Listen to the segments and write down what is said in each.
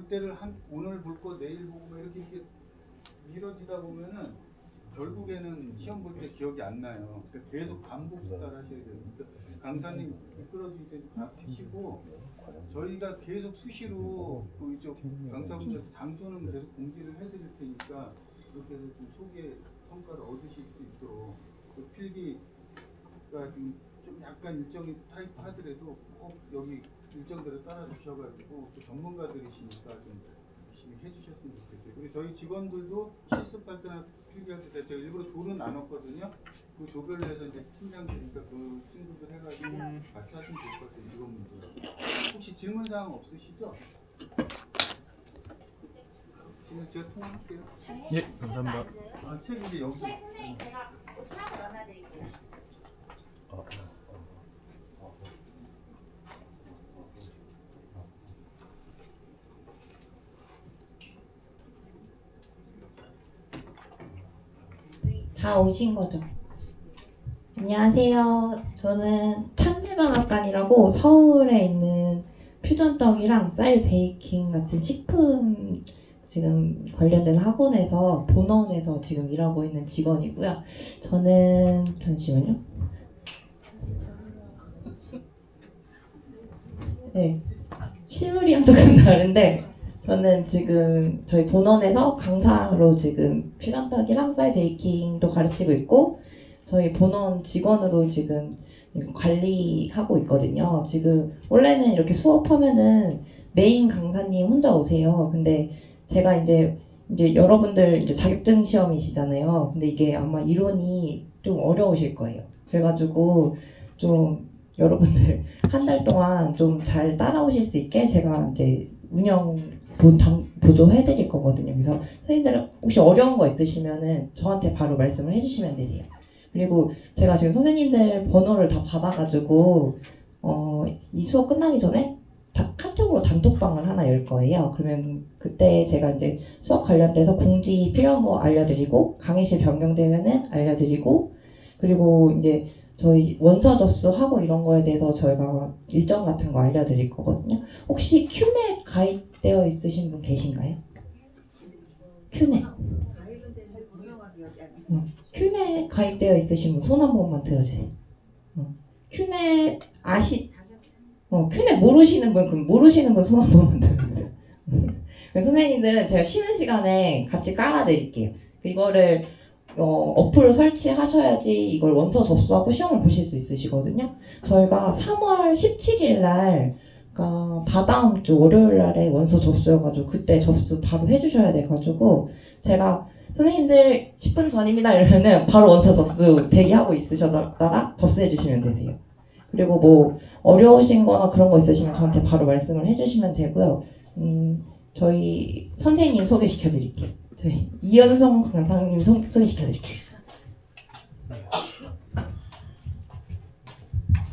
볼 때를 오늘 볼 거 내일 보고 뭐 이렇게 미뤄지다 보면은 결국에는 시험 볼 때 기억이 안 나요. 그러니까 계속 반복 숙달하셔야 돼요. 그러니까 강사님 이끌어주실 때도 하시고 저희가 계속 수시로 그 이쪽 강사분들한테 장소는 계속 공지를 해드릴 테니까 그렇게 해서 좀 소개 성과를 얻으실 수 있도록 그 필기가 지금 좀 약간 일정이 타이트 하더라도 꼭 여기 일정대로 따라 주셔가지고 또 전문가들이시니까 좀 열심히 해주셨으면 좋겠어요. 그리고 저희 직원들도 실습할 때나 필기할 때 제가 일부러 조를 나눴거든요. 그 조별로 해서 이제 팀장들이니까 그 친구들 해가지고 같이 하시면 될 것 같아요. 직원분들. 혹시 질문사항 없으시죠? 지금 제가 통화할게요. 예, 감사합니다. 아, 책 이제 여기. 선생님 제가 사고 넣어드릴게요. 다 오신 거죠? 안녕하세요. 저는 참새방앗간이라고 서울에 있는 퓨전떡이랑 쌀 베이킹 같은 식품 지금 관련된 학원에서 본원에서 지금 일하고 있는 직원이고요. 저는 잠시만요. 네, 실물이랑 조금 다른데 저는 지금 저희 본원에서 강사로 지금 퓨전떡이랑 쌀 베이킹도 가르치고 있고 저희 본원 직원으로 지금 관리하고 있거든요. 지금 원래는 이렇게 수업하면은 메인 강사님 혼자 오세요. 근데 제가 이제 여러분들 이제 자격증 시험이시잖아요. 근데 이게 아마 이론이 좀 어려우실 거예요. 그래가지고 좀 여러분들 한 달 동안 좀 잘 따라오실 수 있게 제가 이제 보조해드릴 거거든요. 그래서 선생님들 혹시 어려운 거 있으시면은 저한테 바로 말씀을 해주시면 되세요. 그리고 제가 지금 선생님들 번호를 다 받아가지고 이 수업 끝나기 전에 카톡으로 단톡방을 하나 열 거예요. 그러면 그때 제가 이제 수업 관련돼서 공지 필요한 거 알려드리고 강의실 변경되면은 알려드리고 그리고 이제 저희 원서 접수하고 이런 거에 대해서 저희가 일정 같은 거 알려드릴 거거든요. 혹시 큐넷 가입되어 있으신 분 계신가요? 큐넷. 큐넷 가입되어 있으신 분 손 한 번만 들어주세요. 큐넷 큐넷 모르시는 분, 그럼 모르시는 분 손 한 번만 들어주세요. 선생님들은 제가 쉬는 시간에 같이 깔아드릴게요. 이거를 어플을 설치하셔야지 이걸 원서 접수하고 시험을 보실 수 있으시거든요. 저희가 3월 17일 날, 그러니까 다다음 주 월요일 날에 원서 접수여가지고 그때 접수 바로 해주셔야 돼가지고 제가 선생님들 10분 전입니다 이러면은 바로 원서 접수 대기하고 있으셨다가 접수해 주시면 되세요. 그리고 뭐 어려우신 거나 그런 거 있으시면 저한테 바로 말씀을 해주시면 되고요. 저희 선생님 소개시켜 드릴게요. 저희 이현성 강사님 소개시켜 드릴게요.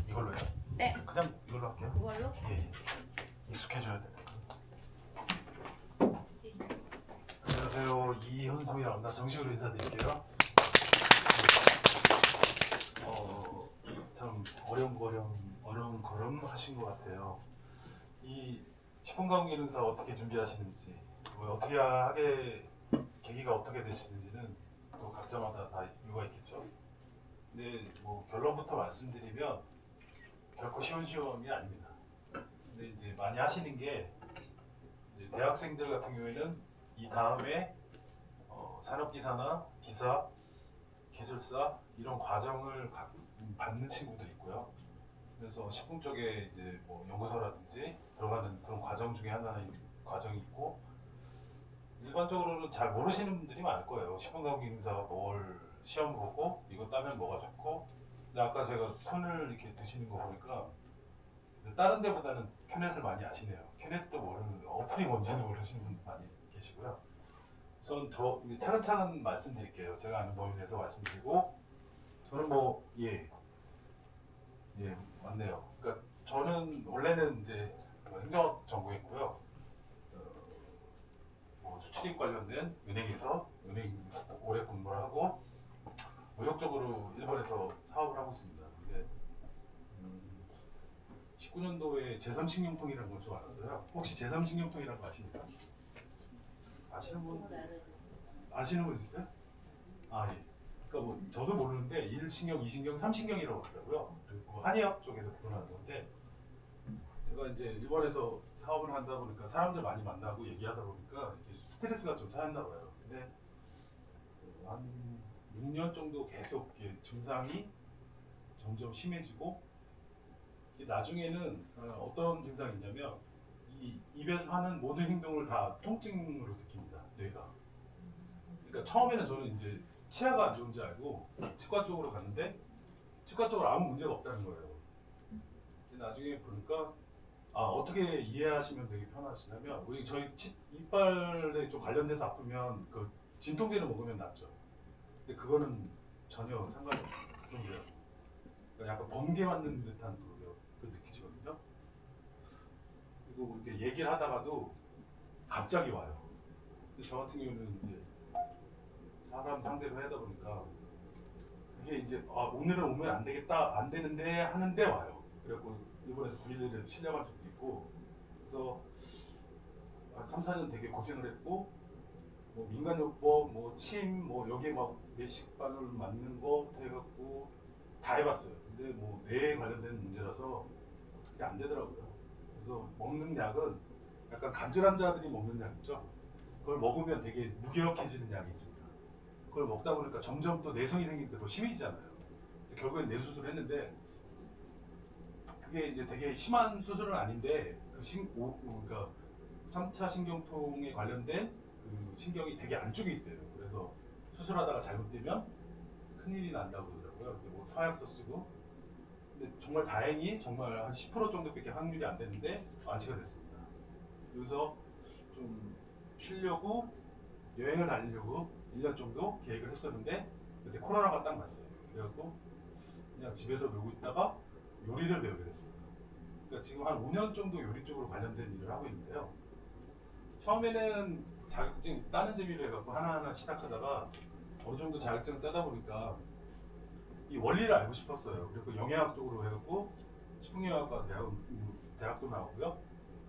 이걸로요? 네. 그냥 이걸로 할게요. 그걸로? 예, 익숙해져야 돼. 안녕하세요, 이현성이라고 합니다. 정식으로 인사드릴게요. 참 어려운 걸음 하신 것 같아요. 이 시범 인사 어떻게 준비하시는지, 뭐 어떻게 하게 계기가 어떻게 되시는지는 또 각자마다 다 이유가 있겠죠. 근데 뭐 결론부터 말씀드리면 결코 쉬운 시험이 아닙니다. 근데 이제 많이 하시는 게 이제 대학생들 같은 경우에는 이 다음에 산업기사나 기사, 기술사 이런 과정을 받는 친구도 있고요. 그래서 식품 쪽에 이제 뭐 연구소라든지 들어가는 그런 과정 중에 하나인 과정이 있고 일반적으로는 잘 모르시는 분들이 많을 거예요. 식품가공인사가 뭘 시험 보고 이거 따면 뭐가 좋고 근데 아까 제가 톤을 이렇게 드시는 거 보니까 다른 데보다는 큐넷을 많이 아시네요. 큐넷도 모르는 어플이 뭔지도 모르시는 분 많이 계시고요. 우선 저 차근차근 말씀드릴게요. 제가 아는 범위에서 말씀드리고 저는 맞네요. 그러니까 저는 원래는 이제 행정학 전공했고요. 수출입 관련된 은행에서 은행 오래 근무를 하고 무역적으로 일본에서 사업을 하고 있습니다. 근데 19년도에 제3신경통이라는 걸 좀 알았어요. 혹시 제3신경통이라는 거 아십니까? 아시는 분 있어요? 아 예. 그러니까 뭐 저도 모르는데 1신경, 2신경, 3신경이라고 하더라고요. 그리고 한의학 쪽에서 표현하는 건데 제가 이제 일본에서 사업을 하다 보니까 사람들 많이 만나고 얘기하다 보니까 이게 스트레스가 좀 쌓였나 봐요. 근데 한 6년 정도 계속 이렇게 증상이 점점 심해지고 이게 나중에는 어떤 증상이 있냐면 이 입에서 하는 모든 행동을 다 통증으로 느낍니다. 뇌가. 그러니까 처음에는 저는 이제 치아가 안 좋은지 알고 치과 쪽으로 갔는데 치과 쪽으로 아무 문제가 없다는 거예요. 근데 나중에 보니까 어떻게 이해하시면 되게 편하시냐면 우리 저희 이빨에 좀 관련돼서 아프면 그 진통제를 먹으면 낫죠. 근데 그거는 전혀 상관이 없어요. 그러니까 약간 번개 맞는 듯한 그 느끼시거든요. 그리고 이렇게 얘기를 하다가도 갑자기 와요. 근데 저 같은 경우는 이제 사람 상대로 하다 보니까 그게 이제 오늘은 오면 안 되겠다, 안 되는데 하는데 와요. 그래갖고 일본에서 9.11에 실려간 적도 있고 그래서 한 3, 4년 되게 고생을 했고 뭐 민간요법, 뭐 침, 뭐 여기에 막 내식반을 맞는 거부터 해갖고 다 해봤어요. 근데 뭐 뇌에 관련된 문제라서 그게 안 되더라고요. 그래서 먹는 약은 약간 간질환 자들이 먹는 약 있죠. 그걸 먹으면 되게 무기력해지는 약이 있습니다. 그걸 먹다 보니까 점점 또 내성이 생기니까 더 심해지잖아요. 결국엔 뇌 수술을 했는데 그게 이제 되게 심한 수술은 아닌데 그러니까 3차 신경통에 관련된 그 신경이 되게 안쪽에 있대요. 그래서 수술하다가 잘못되면 큰일이 난다고 그러더라고요. 뭐 서약서 쓰고. 근데 정말 다행히 정말 한 10% 정도밖에 확률이 안 되는데 완치가 됐습니다. 그래서 좀 쉬려고 여행을 다니려고 1년 정도 계획을 했었는데 그때 코로나가 딱 왔어요. 그래갖고 그냥 집에서 놀고 있다가 요리를 배우게 됐습니다. 그러니까 지금 한 5년 정도 요리 쪽으로 관련된 일을 하고 있는데요. 처음에는 자격증 따는 재미로 해갖고 하나하나 시작하다가 어느 정도 자격증을 따다 보니까 이 원리를 알고 싶었어요. 그리고 영양학 쪽으로 해갖고 식품영양학과 대학도 나오고요.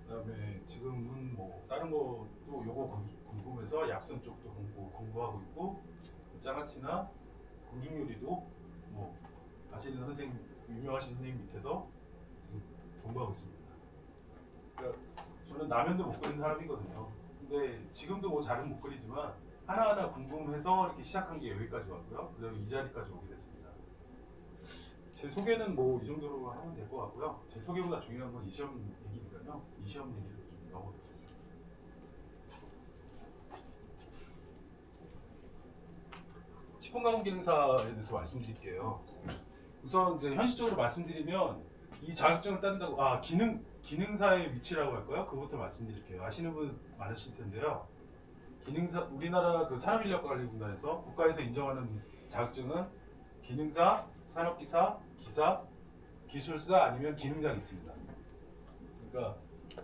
그다음에 지금은 뭐 다른 것도 요거 궁금해서 약선 쪽도 공부하고 있고 장아찌나 공중요리도 뭐 아시는 선생님, 유명하신 선생님 밑에서 지금 공부하고 있습니다. 그러니까 저는 라면도 못 끓이는 사람이거든요. 근데 지금도 뭐 잘은 못 끓이지만 하나하나 궁금해서 이렇게 시작한 게 여기까지 왔고요. 그다음에 이 자리까지 오게 됐습니다. 제 소개는 뭐 이 정도로 하면 될 것 같고요. 제 소개보다 중요한 건 이 시험 얘기니까요. 이 시험 얘기를 좀 넘어가겠습니다. 식품가공 기능사에 대해서 말씀드릴게요. 우선 이제 현실적으로 말씀드리면 이 자격증을 딴다고 기능사의 위치라고 할까요? 그것부터 말씀드릴게요. 아시는 분 많으실 텐데요. 기능사 우리나라 그 산업인력관리공단에서 국가에서 인정하는 자격증은 기능사, 산업기사, 기사, 기술사 아니면 기능장이 있습니다. 그러니까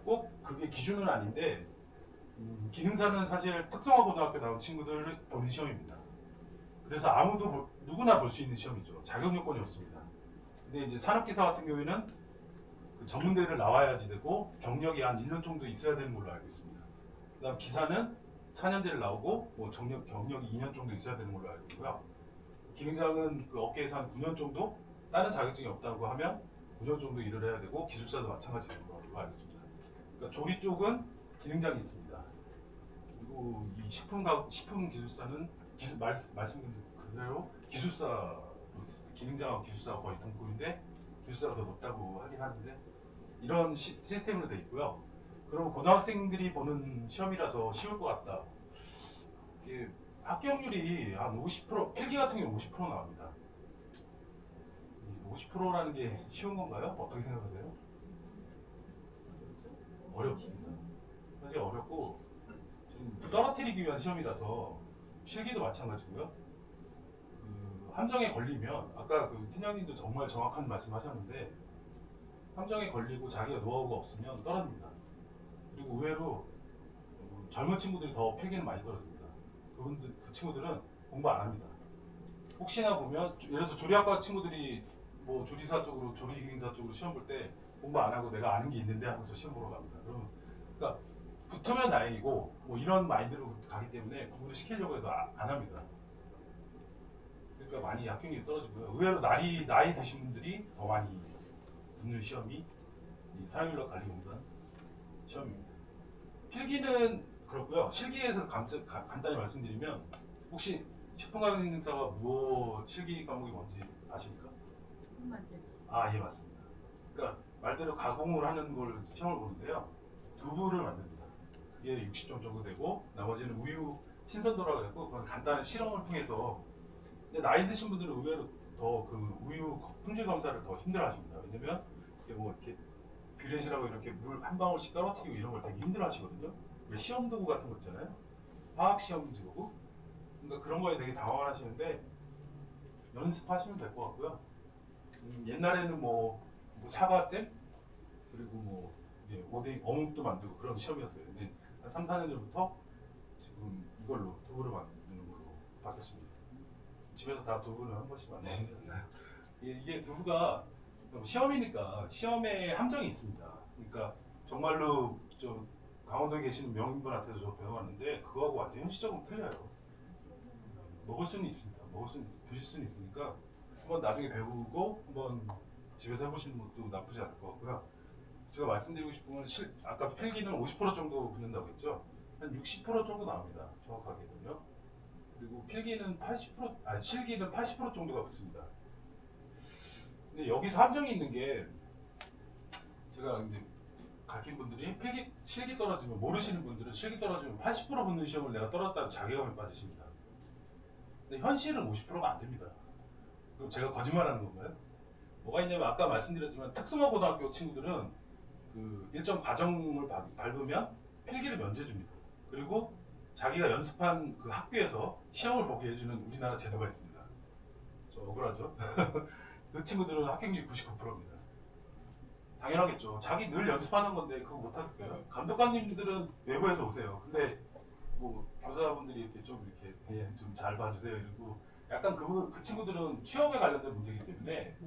꼭 그게 기준은 아닌데 기능사는 사실 특성화고등학교 나온 친구들 보는 시험입니다. 그래서 누구나 볼 수 있는 시험이죠. 자격 요건이 없습니다. 근데 이제 산업기사 같은 경우에는 그 전문대를 나와야지 되고 경력이 한 1년 정도 있어야 되는 걸로 알고 있습니다. 그다음 기사는 4년제를 나오고 뭐 경력이 2년 정도 있어야 되는 걸로 알고 있고요. 기능장은 그 업계에서 한 9년 정도 다른 자격증이 없다고 하면 9년 정도 일을 해야 되고 기술사도 마찬가지인 걸로 알고 있습니다. 그러니까 조리 쪽은 기능장이 있습니다. 그리고 이 식품 기술사는 말씀드린 그대로 기술사로 있습니다. 기능장하고 기술사가 거의 동급인데 기술사가 더 높다고 하긴 하는데 이런 시스템으로 되어 있고요. 그럼 고등학생들이 보는 시험이라서 쉬울 것 같다. 이게 합격률이 한 50%, 필기 같은 경우 50% 나옵니다. 50%라는 게 쉬운 건가요? 어떻게 생각하세요? 어렵습니다. 사실 어렵고 좀 떨어뜨리기 위한 시험이라서 실기도 마찬가지고요. 그 함정에 걸리면 아까 그 팀장님도 정말 정확한 말씀하셨는데 함정에 걸리고 자기가 노하우가 없으면 떨어집니다. 그리고 의외로 젊은 친구들이 더 필기는 많이 떨어집니다. 그 친구들은 공부 안 합니다. 혹시나 보면 예를 들어서 조리학과 친구들이 뭐 조리사 쪽으로 조리기능사 쪽으로 시험 볼 때 공부 안 하고 내가 아는 게 있는데 하면서 시험 보러 갑니다. 그러면 그러니까 붙으면 다행이고 뭐 이런 마인드로 가기 때문에 공부를 시키려고 해도 안 합니다. 그러니까 많이 합격률이 떨어지고요. 의외로 나이 드신 분들이 더 많이 붙는 시험이 이 사용인력관리공단 시험입니다. 필기는 그렇고요. 실기에서 간단히 말씀드리면 혹시 식품관리사가 무엇 실기 과목이 뭔지 아십니까? 아, 예, 맞습니다. 그러니까 말대로 가공을 하는 걸 시험을 보는데요. 두부를 만듭니다. 그게 60점 정도 되고 나머지는 우유 신선도라고 해서 그건 간단한 실험을 통해서 근데 나이 드신 분들은 의외로 더 그 우유 품질 검사를 더 힘들어하십니다. 왜냐면 이게 뭐 이렇게 뷰렛이라고 이렇게 물 한 방울씩 떨어뜨리고 이런 걸 되게 힘들어하시거든요. 왜 시험 도구 같은 거 있잖아요. 화학 시험 도구. 그러니까 그런 거에 되게 당황을 하시는데 연습하시면 될 것 같고요. 옛날에는 뭐 사과잼 그리고 뭐 오뎅 어묵도 만들고 그런 시험이었어요. 근데 한 3, 4년 전부터 지금 이걸로 두부를 만드는 걸로 바뀌었습니다. 집에서 다 두부를 한 번씩 만드는 않나요? 이게 두부가 시험이니까 시험에 함정이 있습니다. 그러니까 정말로 좀 강원도에 계시는 명인분한테도 저 배워왔는데 그거하고 완전 현실적으로 틀려요. 먹을 수는 있습니다. 드실 수는 있으니까 한번 나중에 배우고 한번 집에서 해보시는 것도 나쁘지 않을 것 같고요. 제가 말씀드리고 싶은 건 아까 필기는 50% 정도 붙는다고 했죠. 한 60% 정도 나옵니다. 정확하게는요. 그리고 필기는 80%, 아니 실기는 80% 정도가 붙습니다. 근데 여기서 함정이 있는 게 제가 이제 가르친 분들이 실기 떨어지면 모르시는 분들은 실기 떨어지면 80% 붙는 시험을 내가 떨었다는 자괴감에 빠지십니다. 근데 현실은 50%가 안 됩니다. 그럼 제가 거짓말하는 건가요? 뭐가 있냐면 아까 말씀드렸지만 특성화 고등학교 친구들은 그 일정 과정을 밟으면 필기를 면제 줍니다. 그리고 자기가 연습한 그 학교에서 시험을 보게 해주는 우리나라 제도가 있습니다. 좀 억울하죠? 그 친구들은 합격률이 99%입니다. 당연하겠죠. 자기 늘 연습하는 건데 그거 못하겠어요. 감독관님들은 외부에서 오세요. 근데 뭐 교사분들이 이렇게 좀 좀 잘 봐주세요. 이러고 약간 그 친구들은 시험에 관련된 문제이기 때문에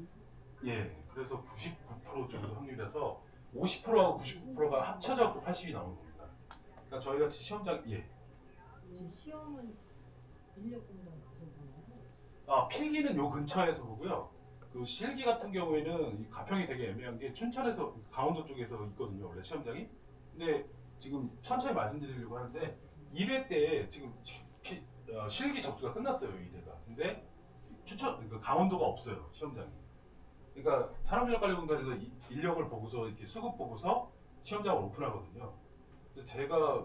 그래서 99% 정도 확률이라서 50%하고 99%가 합쳐져 또 80이 나오는 겁니다. 그러니까 저희 같이 시험장 시험은 인력공단 가서 보나요? 필기는 요 근처에서 보고요. 그 실기 같은 경우에는 이 가평이 되게 애매한 게 춘천에서 강원도 쪽에서 있거든요. 원래 시험장이. 근데 지금 천천히 말씀드리려고 하는데 1회 때 지금 실기 접수가 끝났어요. 1회가. 근데 그러니까 강원도가 없어요. 시험장이. 그러니까 산업인력관리공단에서 인력을 보고서 이렇게 수급 보고서 시험장을 오픈하거든요. 그래서 제가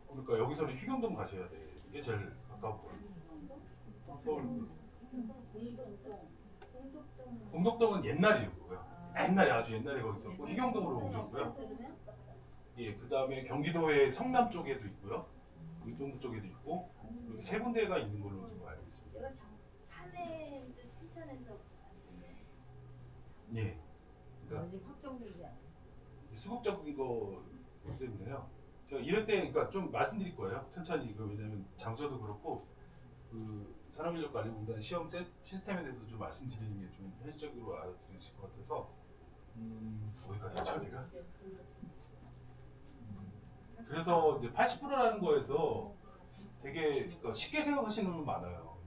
그러니까 여기서는 휘경동 가셔야 돼. 이게 제일 가까웠거든요. 서울. 공덕동은 옛날이고요. 옛날에 아주 옛날에 거기 있었고 휘경동으로 옮겼고요. 그 다음에 경기도의 성남 쪽에도 있고요. 의정부 쪽에도 있고 이렇게 세 군데가 있는 걸로 지금 알고 있습니다. 내가 산에 춘천에서 그러니까 아직 확정되지 않아요. 수급적인 거 때문에요. 제가 이럴 때 그러니까 좀 말씀드릴 거예요. 천천히 왜냐면 장소도 그렇고 그 산업인력관리공단 시험 시스템에 대해서 좀 말씀드리는 게 좀 현실적으로 알아들으실 것 같아서 어디까지 했죠 제가? 그래서 이제 80%라는 거에서 되게 그러니까 쉽게 생각하시는 분 많아요.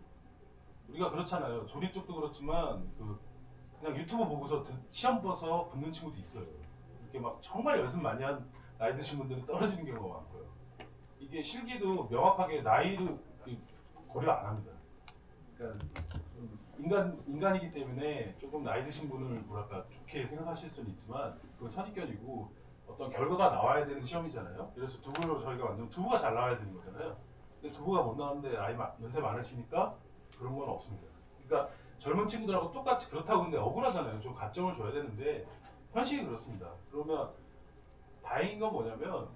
우리가 그렇잖아요. 조리 쪽도 그렇지만 그냥 유튜브 보고서 시험 봐서 붙는 친구도 있어요. 이렇게 막 정말 연습 많이 한 나이 드신 분들은 떨어지는 경우가 많고요. 이게 실기도 명확하게 나이를 고려 안 합니다. 그러니까 인간이기 때문에 조금 나이 드신 분을 뭐랄까 좋게 생각하실 수는 있지만 그건 선입견이고 어떤 결과가 나와야 되는 시험이잖아요. 그래서 두부로 저희가 만든 두부가 잘 나와야 되는 거잖아요. 근데 두부가 못 나왔는데 연세 많으시니까 그런 건 없습니다. 그러니까 젊은 친구들하고 똑같이 그렇다고 근데 억울하잖아요. 좀 가점을 줘야 되는데 현실이 그렇습니다. 그러면 다행인 건 뭐냐면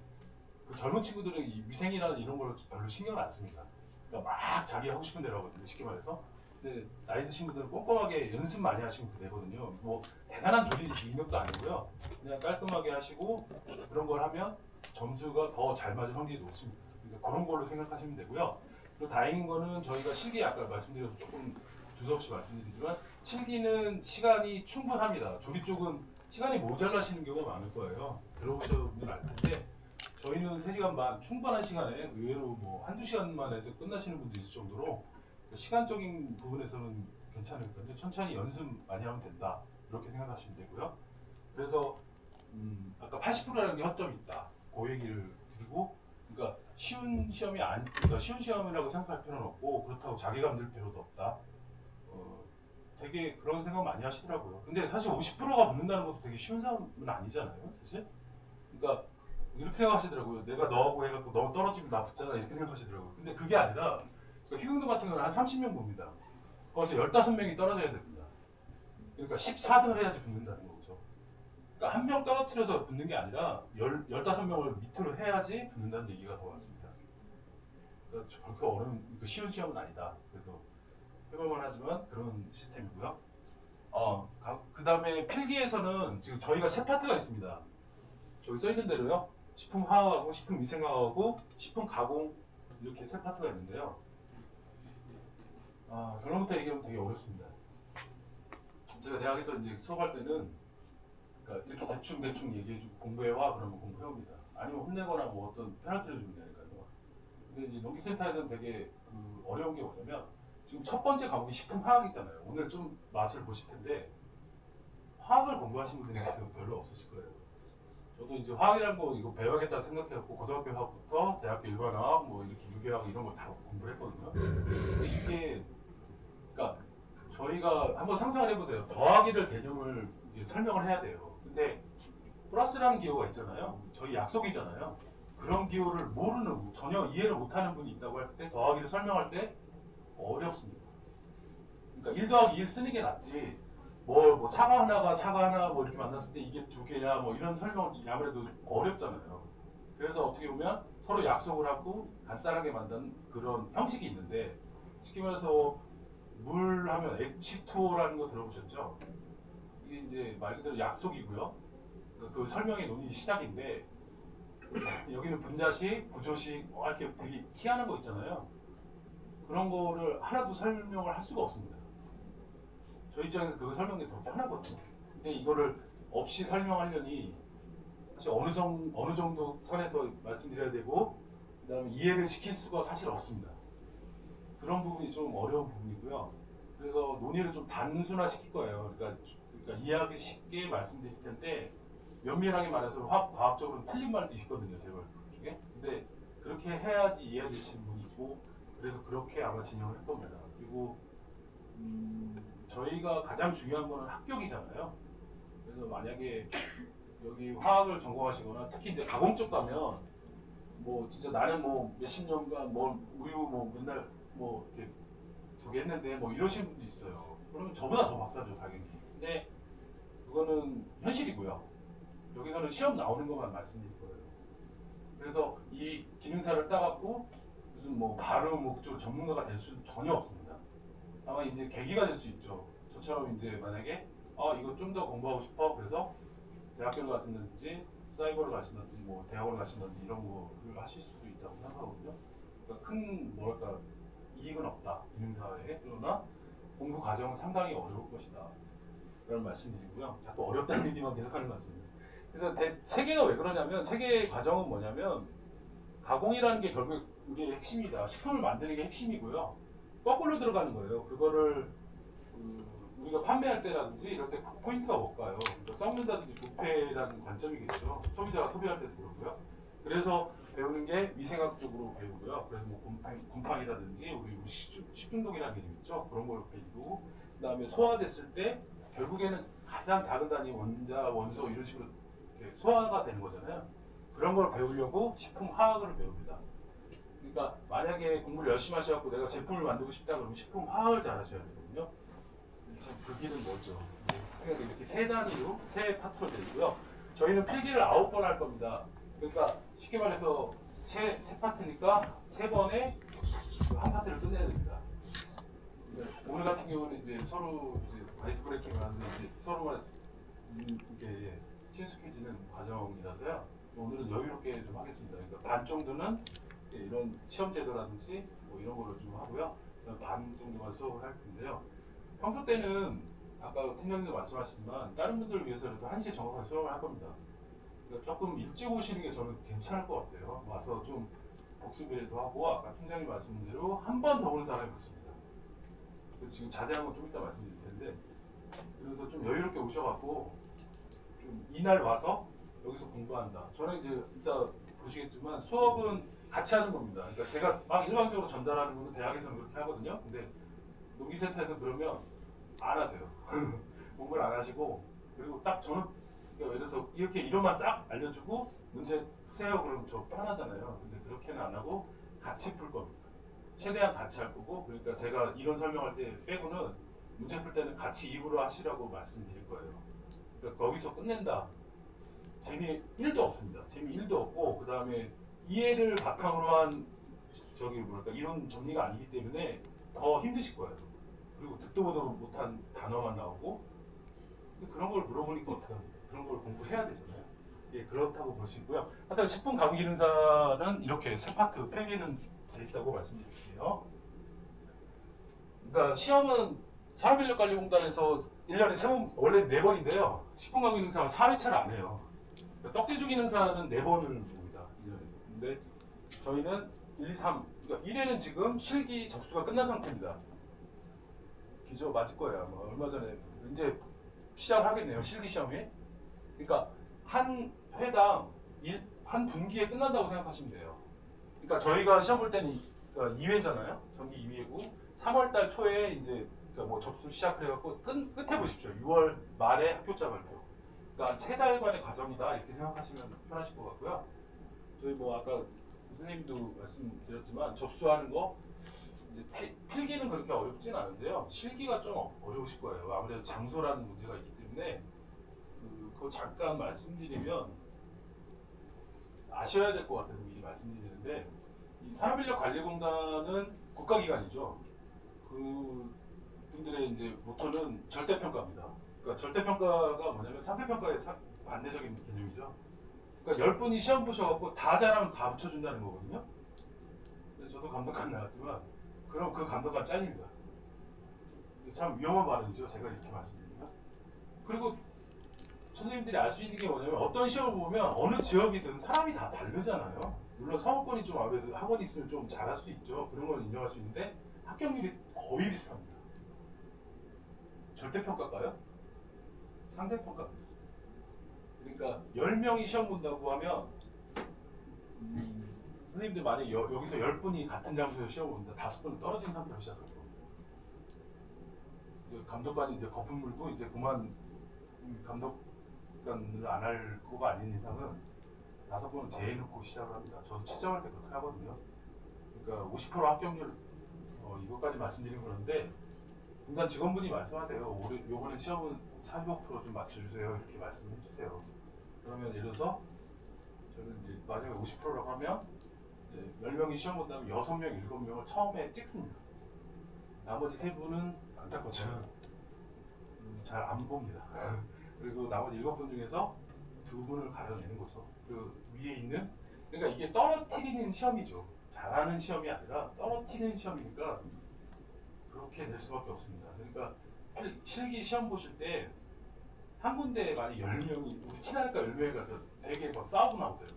그 젊은 친구들은 이 위생이라는 이런 걸 별로 신경을 안 씁니다. 그러니까 막 자기 하고 싶은 대로 하거든요. 쉽게 말해서. 근데 나이 드신 분들은 꼼꼼하게 연습 많이 하시면 되거든요. 뭐 대단한 조리 능력도 아니고요. 그냥 깔끔하게 하시고 그런 걸 하면 점수가 더 잘 맞을 확률이 높습니다. 그러니까 그런 걸로 생각하시면 되고요. 그리고 다행인 거는 저희가 실기 아까 말씀드려서 조금 두서없이 말씀드리지만 실기는 시간이 충분합니다. 조리 쪽은 시간이 모자라시는 경우가 많을 거예요. 들어보시면 알 텐데 저희는 3시간 반 충분한 시간에 의외로 뭐 한두 시간만 해도 끝나시는 분도 있을 정도로 시간적인 부분에서는 괜찮으니까요. 천천히 연습 많이 하면 된다. 이렇게 생각하시면 되고요. 그래서 아까 80%라는 게 허점이 있다. 그 얘기를 드리고, 그러니까 쉬운 시험이 그러니까 쉬운 시험이라고 생각할 필요는 없고 그렇다고 자괴감 들 필요도 없다. 되게 그런 생각 많이 하시더라고요. 근데 사실 50%가 붙는다는 것도 되게 쉬운 사람은 아니잖아요, 사실. 그러니까 이렇게 생각하시더라고요. 내가 너하고 해갖고 너 떨어지면 나 붙잖아 이렇게 생각하시더라고요. 근데 그게 아니라 그러니까 휴경도 같은 경우는 한 30명 봅니다. 거기서 15명이 떨어져야 됩니다. 그러니까 14등을 해야지 붙는다는 거죠. 그러니까 한 명 떨어뜨려서 붙는 게 아니라 15명을 밑으로 해야지 붙는다는 얘기가 더 많습니다. 그러니까 그렇게 어려운, 쉬운 시험은 아니다. 그래서 해볼만 하지만 그런 시스템이고요. 그 다음에 필기에서는 지금 저희가 세 파트가 있습니다. 저기 써 있는 대로요. 식품 화학하고 식품 위생학하고 식품 가공 이렇게 세 파트가 있는데요. 결론부터 얘기하면 되게 어렵습니다. 제가 대학에서 이제 수업할 때는 그러니까 이렇게 대충 얘기해주고 공부해와 그러면 공부해옵니다. 아니면 혼내거나 뭐 어떤 페널티를 주면 되니까요. 근데 이제 농기센터에서는 되게 어려운 게 뭐냐면 지금 첫 번째 과목이 식품 화학이잖아요. 오늘 좀 맛을 보실 텐데 화학을 공부하신 분들이 별로 없으실 거예요. 저도 이제 화학이라는 거 이거 배워야겠다 생각해갖고 고등학교 화학부터 대학교 일반화학 뭐 이렇게 유기화학 이런 걸 다 공부했거든요. 근데 이게 그러니까 저희가 한번 상상을 해보세요. 더하기를 개념을 설명을 해야 돼요. 근데 플러스라는 기호가 있잖아요. 저희 약속이잖아요. 그런 기호를 모르는, 전혀 이해를 못하는 분이 있다고 할 때 더하기를 설명할 때 어렵습니다. 그러니까 1 더하기 1 쓰는 게 낫지. 뭐 사과 하나가 사과 하나 뭐 이렇게 만났을 때 이게 2개야 뭐 이런 설명은 아무래도 어렵잖아요. 그래서 어떻게 보면 서로 약속을 하고 간단하게 만든 그런 형식이 있는데 쉽게 말해서 물 하면 H2O라는 거 들어보셨죠? 이게 이제 말 그대로 약속이고요. 그 설명의 논의 시작인데 여기는 분자식, 구조식 이렇게 되게 희한한 거 있잖아요. 그런 거를 하나도 설명을 할 수가 없습니다. 저희 입장에서 그거 설명이 더 편하거든요. 근데 이거를 없이 설명하려니 사실 어느 정도 선에서 말씀드려야 되고 그다음에 이해를 시킬 수가 사실 없습니다. 그런 부분이 좀 어려운 부분이고요. 그래서 논의를 좀 단순화시킬 거예요. 그러니까 이해하기 쉽게 말씀드릴 텐데 면밀하게 말해서 과학적으로 틀린 말도 있거든요, 제 말 중에. 근데 그렇게 해야지 이해되시는 분이 있고 그래서 그렇게 아마 진행을 할 겁니다. 그리고 저희가 가장 중요한 거는 합격이잖아요. 그래서 만약에 여기 화학을 전공하시거나 특히 이제 가공 쪽 가면 뭐 진짜 나는 뭐 몇십 년간 뭐 우유 뭐 맨날 뭐 이렇게 저기 했는데 뭐 이러시는 분도 있어요. 그러면 저보다 더 박사죠, 당연히. 근데 그거는 현실이고요. 여기서는 시험 나오는 것만 말씀드릴 거예요. 그래서 이 기능사를 따갖고 무슨 뭐 발음, 목적 전문가가 될 수는 전혀 없습니다. 다만 이제 계기가 될 수 있죠. 저처럼 이제 만약에 이거 좀 더 공부하고 싶어. 그래서 대학교를 가신다든지 사이버를 가신다든지 뭐 대학원을 가신다든지 이런 거를 하실 수도 있다고 생각하거든요. 그러니까 큰 뭐랄까 이익은 없다. 기능사에. 그러나 공부 과정은 상당히 어려울 것이다. 라는 말씀드리고요. 자꾸 어렵다는 얘기만 계속하는 것 같습니다. 그래서 세계가 왜 그러냐면 세계의 과정은 뭐냐면 가공이라는 게 결국 우리의 핵심이다. 식품을 만드는 게 핵심이고요. 거꾸로 들어가는 거예요. 그거를 우리가 판매할 때라든지 이럴 때 포인트가 뭘까요? 그러니까 썩는다든지 부패라는 관점이겠죠. 소비자가 소비할 때도 그렇고요. 그래서 배우는 게 위생학 쪽으로 배우고요. 그래서 뭐 곰팡이라든지 우리 식중독이라는 개념 있죠. 그런 걸 배우고 그다음에 소화됐을 때 결국에는 가장 작은 단위 원자, 원소 이런 식으로 소화가 되는 거잖아요. 그런 걸 배우려고 식품 화학을 배웁니다. 그러니까 만약에 공부를 열심히 하셔서 내가 제품을 만들고 싶다 그러면 식품 화학을 잘 하셔야 되거든요. 그 길은 뭐죠? 그러니까 이렇게 세 단위로 세 파트로 되고요. 저희는 필기를 9번 할 겁니다. 그러니까 쉽게 말해서 세 파트니까 세 번에 한 파트를 끝내야 됩니다. 오늘 같은 경우는 이제 서로 이제 아이스 브레이킹을 하는데 이제 서로만 이렇게 친숙해지는 과정이라서요. 오늘은 여유롭게 좀 하겠습니다. 그러니까 반 정도는 이런 시험 제도라든지 뭐 이런 거를 좀 하고요. 반 정도만 수업을 할 텐데요. 평소 때는 아까 팀장님도 말씀하셨지만 다른 분들을 위해서라도 1시에 정확하게 수업을 할 겁니다. 그러니까 조금 일찍 오시는 게 저는 괜찮을 것 같아요. 와서 좀 복습이라도 하고 아까 팀장님 말씀대로 한 번 더 오는 사람이 있습니다. 지금 자세한 건 좀 이따 말씀드릴 텐데 그래서 좀 여유롭게 오셔갖고 좀 이날 와서 여기서 공부한다. 저는 이제 이따 보시겠지만 수업은 같이 하는 겁니다. 그러니까 제가 막 일방적으로 전달하는 거는 대학에서는 그렇게 하거든요. 근데 농기센터에서 그러면 안 하세요. 공부를 안 하시고 그리고 딱 저는 그러니까 예를 들어서 이렇게 이름만 딱 알려주고 문제 푸세요 그러면 저 편하잖아요. 근데 그렇게는 안 하고 같이 풀 겁니다. 최대한 같이 할 거고 그러니까 제가 이런 설명할 때 빼고는 문제 풀 때는 같이 입으로 하시라고 말씀드릴 거예요. 그러니까 거기서 끝낸다. 재미 1도 없습니다. 재미 1도 없고 그 다음에 이해를 바탕으로 한 저기 뭐랄까 이런 정리가 아니기 때문에 더 힘드실 거예요. 그리고 듣도 보도 못한 단어만 나오고 근데 그런 걸 물어보니까 어떡합니까? 그런 걸 공부해야 되잖아요. 예, 그렇다고 볼 수 있고요. 하여튼 10분 가공기능사는 이렇게 세 파트 폐기는 돼 있다고 말씀드릴게요. 그러니까 시험은 산업인력관리공단에서 1년에 3번, 원래 4번인데요. 10분 가공기능사가 4회차를 안 해요. 그러니까 떡지주 기능사는 4번을 봅니다. 1년에. 근데 저희는 1, 2, 3, 그러니까 1회는 지금 실기 접수가 끝난 상태입니다. 기조 맞을 거예요. 아마 얼마 전에 이제 시작하겠네요. 실기 시험이. 그러니까 한 회당 한 분기에 끝난다고 생각하시면 돼요. 그러니까 저희가 시험 볼 때는 그러니까 2회잖아요. 정기 2회고 3월달 초에 이제 그러니까 뭐 접수 시작을 해갖고 끝에 보십시오. 6월 말에 학교자 발표. 그러니까 3달간의 과정이다 이렇게 생각하시면 편하실 것 같고요. 저희 뭐 아까 선생님도 말씀드렸지만 접수하는 거 이제 필기는 그렇게 어렵진 않은데요. 실기가 좀 어려우실 거예요. 아무래도 장소라는 문제가 있기 때문에 그거 잠깐 말씀드리면 아셔야 될 것 같아서 미리 말씀드리는데 이 산업인력관리공단은 국가기관이죠. 그분들의 이제 모토는 절대평가입니다. 그러니까 절대평가가 뭐냐면 상대평가의 반대적인 개념이죠. 그러니까 10분이 시험 보셔갖고 다 잘하면 다 붙여준다는 거거든요. 저도 감독관 나왔지만 그럼 그 감독관 짱입니다. 참 위험한 발언이죠. 제가 이렇게 말씀드리면. 그리고 선생님들이 알 수 있는 게 뭐냐면 어떤 시험을 보면 어느 지역이든 사람이 다 다르잖아요. 물론 성업권이 좀 아무래도 학원이 있으면 좀 잘할 수 있죠. 그런 건 인정할 수 있는데 합격률이 거의 비슷합니다. 절대평가가요? 상대평가입니다. 그러니까 10명이 시험 본다고 하면 선생님들 만약에 여기서 10분이 같은 장소에서 시험 본다 5분은 떨어진 상태로 시작할 거예요. 감독관이 이제 거품 물고 이제 그만 감독관을 안 할 거가 아닌 이상은 5분은 재해놓고 시작을 합니다. 저도 채점할 때 그렇게 하거든요. 그러니까 50% 합격률 이것까지 말씀드리는 그런데 공단 직원분이 말씀하세요. 올해 요번에 시험은 45%좀 맞춰주세요. 이렇게 말씀해 주세요. 그러면 예를 들어서 저는 이제 만약에 50%라고 하면 10명이 시험 본다면 6명, 7명을 처음에 찍습니다. 나머지 3분은 안타깝지만 잘 안 봅니다. 그리고 나머지 7분 중에서 2분을 가려내는 거죠. 그 위에 있는 그러니까 이게 떨어뜨리는 시험이죠. 잘하는 시험이 아니라 떨어뜨리는 시험이니까 그렇게 될 수밖에 없습니다. 그러니까 실기 시험 보실 때 한 군데에 만약 10명이 우리 친하니까 10명이 가서 되게 막 싸우고 나오대요.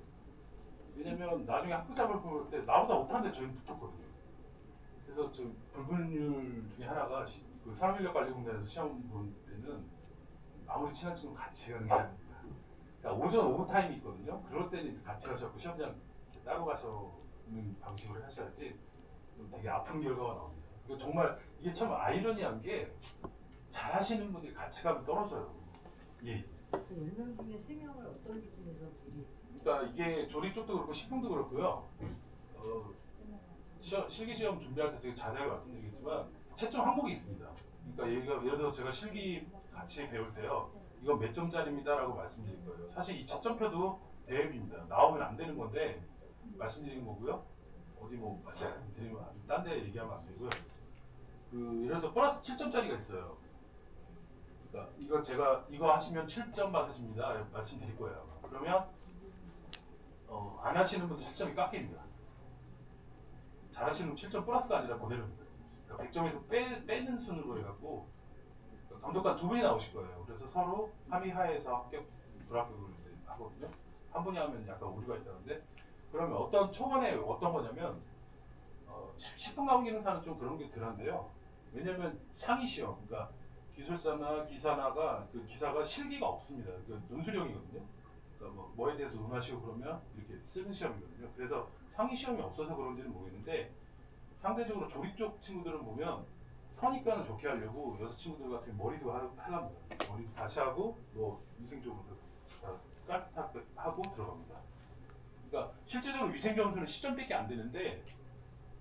왜냐면 나중에 학교장을 볼 때 나보다 못하는데 저희는 붙었거든요. 그래서 좀 불분율 중에 하나가 그 산업인력관리공단에서 시험 볼 때는 아무리 친한 친구 같이 가는 게 아닙니다. 그러니까 오전 오후 타임이 있거든요. 그럴 때는 이제 같이 가셔서 시험장 따로 가시는 방식으로 하셔야지 되게 아픈 결과가 나옵니다. 정말 이게 참 아이러니한 게 잘하시는 분들이 같이 가면 떨어져요. 예. 그 10명 중에 3명을 어떤 기준에서 미리 그러니까 이게 조리 쪽도 그렇고 식품도 그렇고요. 실기시험 준비할 때 되게 자세하게 말씀드리겠지만 채점 항목이 있습니다. 그러니까 예를 들어 제가 실기 같이 배울 때요. 이건 몇 점짜리입니다라고 말씀드릴 거예요. 사실 이 채점표도 대입입니다. 나오면 안 되는 건데 말씀드리는 거고요. 어디 뭐 말씀드리면 딴 데 얘기하면 안 되고요. 예를 들어서 플러스 7점짜리가 있어요. 그러니까 이거 하시면 7점 받으십니다. 말씀드릴 거예요. 그러면 안 하시는 분들 7점이 깎입니다. 잘하시는 분 7점 플러스가 아니라 그대로입니다. 그러니까 100점에서 빼는 순으로 해갖고 감독관 두 분이 나오실 거예요. 그래서 서로 합의하에서 합격, 불합격을 이제 하거든요. 한 분이 하면 약간 오류가 있다는데 그러면 초반에 어떤 거냐면 10분 강의 기능사는 좀 그런 게 덜한데요. 왜냐면 상위 시험, 그러니까 기술사나 기사나가 그 기사가 실기가 없습니다. 그 논술형이거든요. 그러니까 뭐에 대해서 논하시고 그러면 이렇게 쓰는 시험이거든요. 그래서 상위 시험이 없어서 그런지는 모르겠는데 상대적으로 조리 쪽 친구들은 보면 선입관을 좋게 하려고 여자 친구들 같은 경우 머리도 하랍니다. 머리도 다시 하고 뭐 위생적으로 깔딱하고 들어갑니다. 그러니까 실제적으로 위생 점수는 10점밖에 안 되는데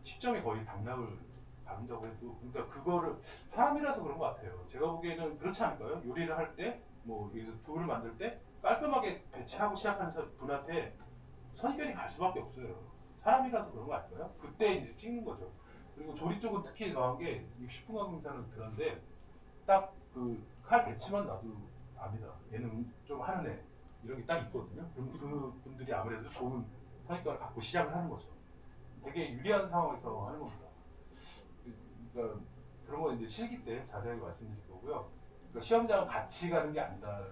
10점이 거의 당락을 받는다고 해도 그러니까 그거를 사람이라서 그런 것 같아요. 제가 보기에는 그렇지 않을까요? 요리를 할 때 뭐 여기서 두부를 만들 때 깔끔하게 배치하고 시작하는 분한테 선입견이 갈 수밖에 없어요. 사람이라서 그런 거 아닐까요? 그때 이제 찍는 거죠. 그리고 조리 쪽은 특히 더한 게 60분 강의사는 그런데 딱 그 칼 배치만 놔도 압니다. 얘는 좀 하는 애 이런 게 딱 있거든요. 그럼 그 분들이 아무래도 좋은 선입관을 갖고 시작을 하는 거죠. 되게 유리한 상황에서 하는 겁니다. 그러니까 그런 건 이제 실기 때 자세하게 말씀드릴 거고요. 그러니까 시험장은 같이 가는 게 아니다.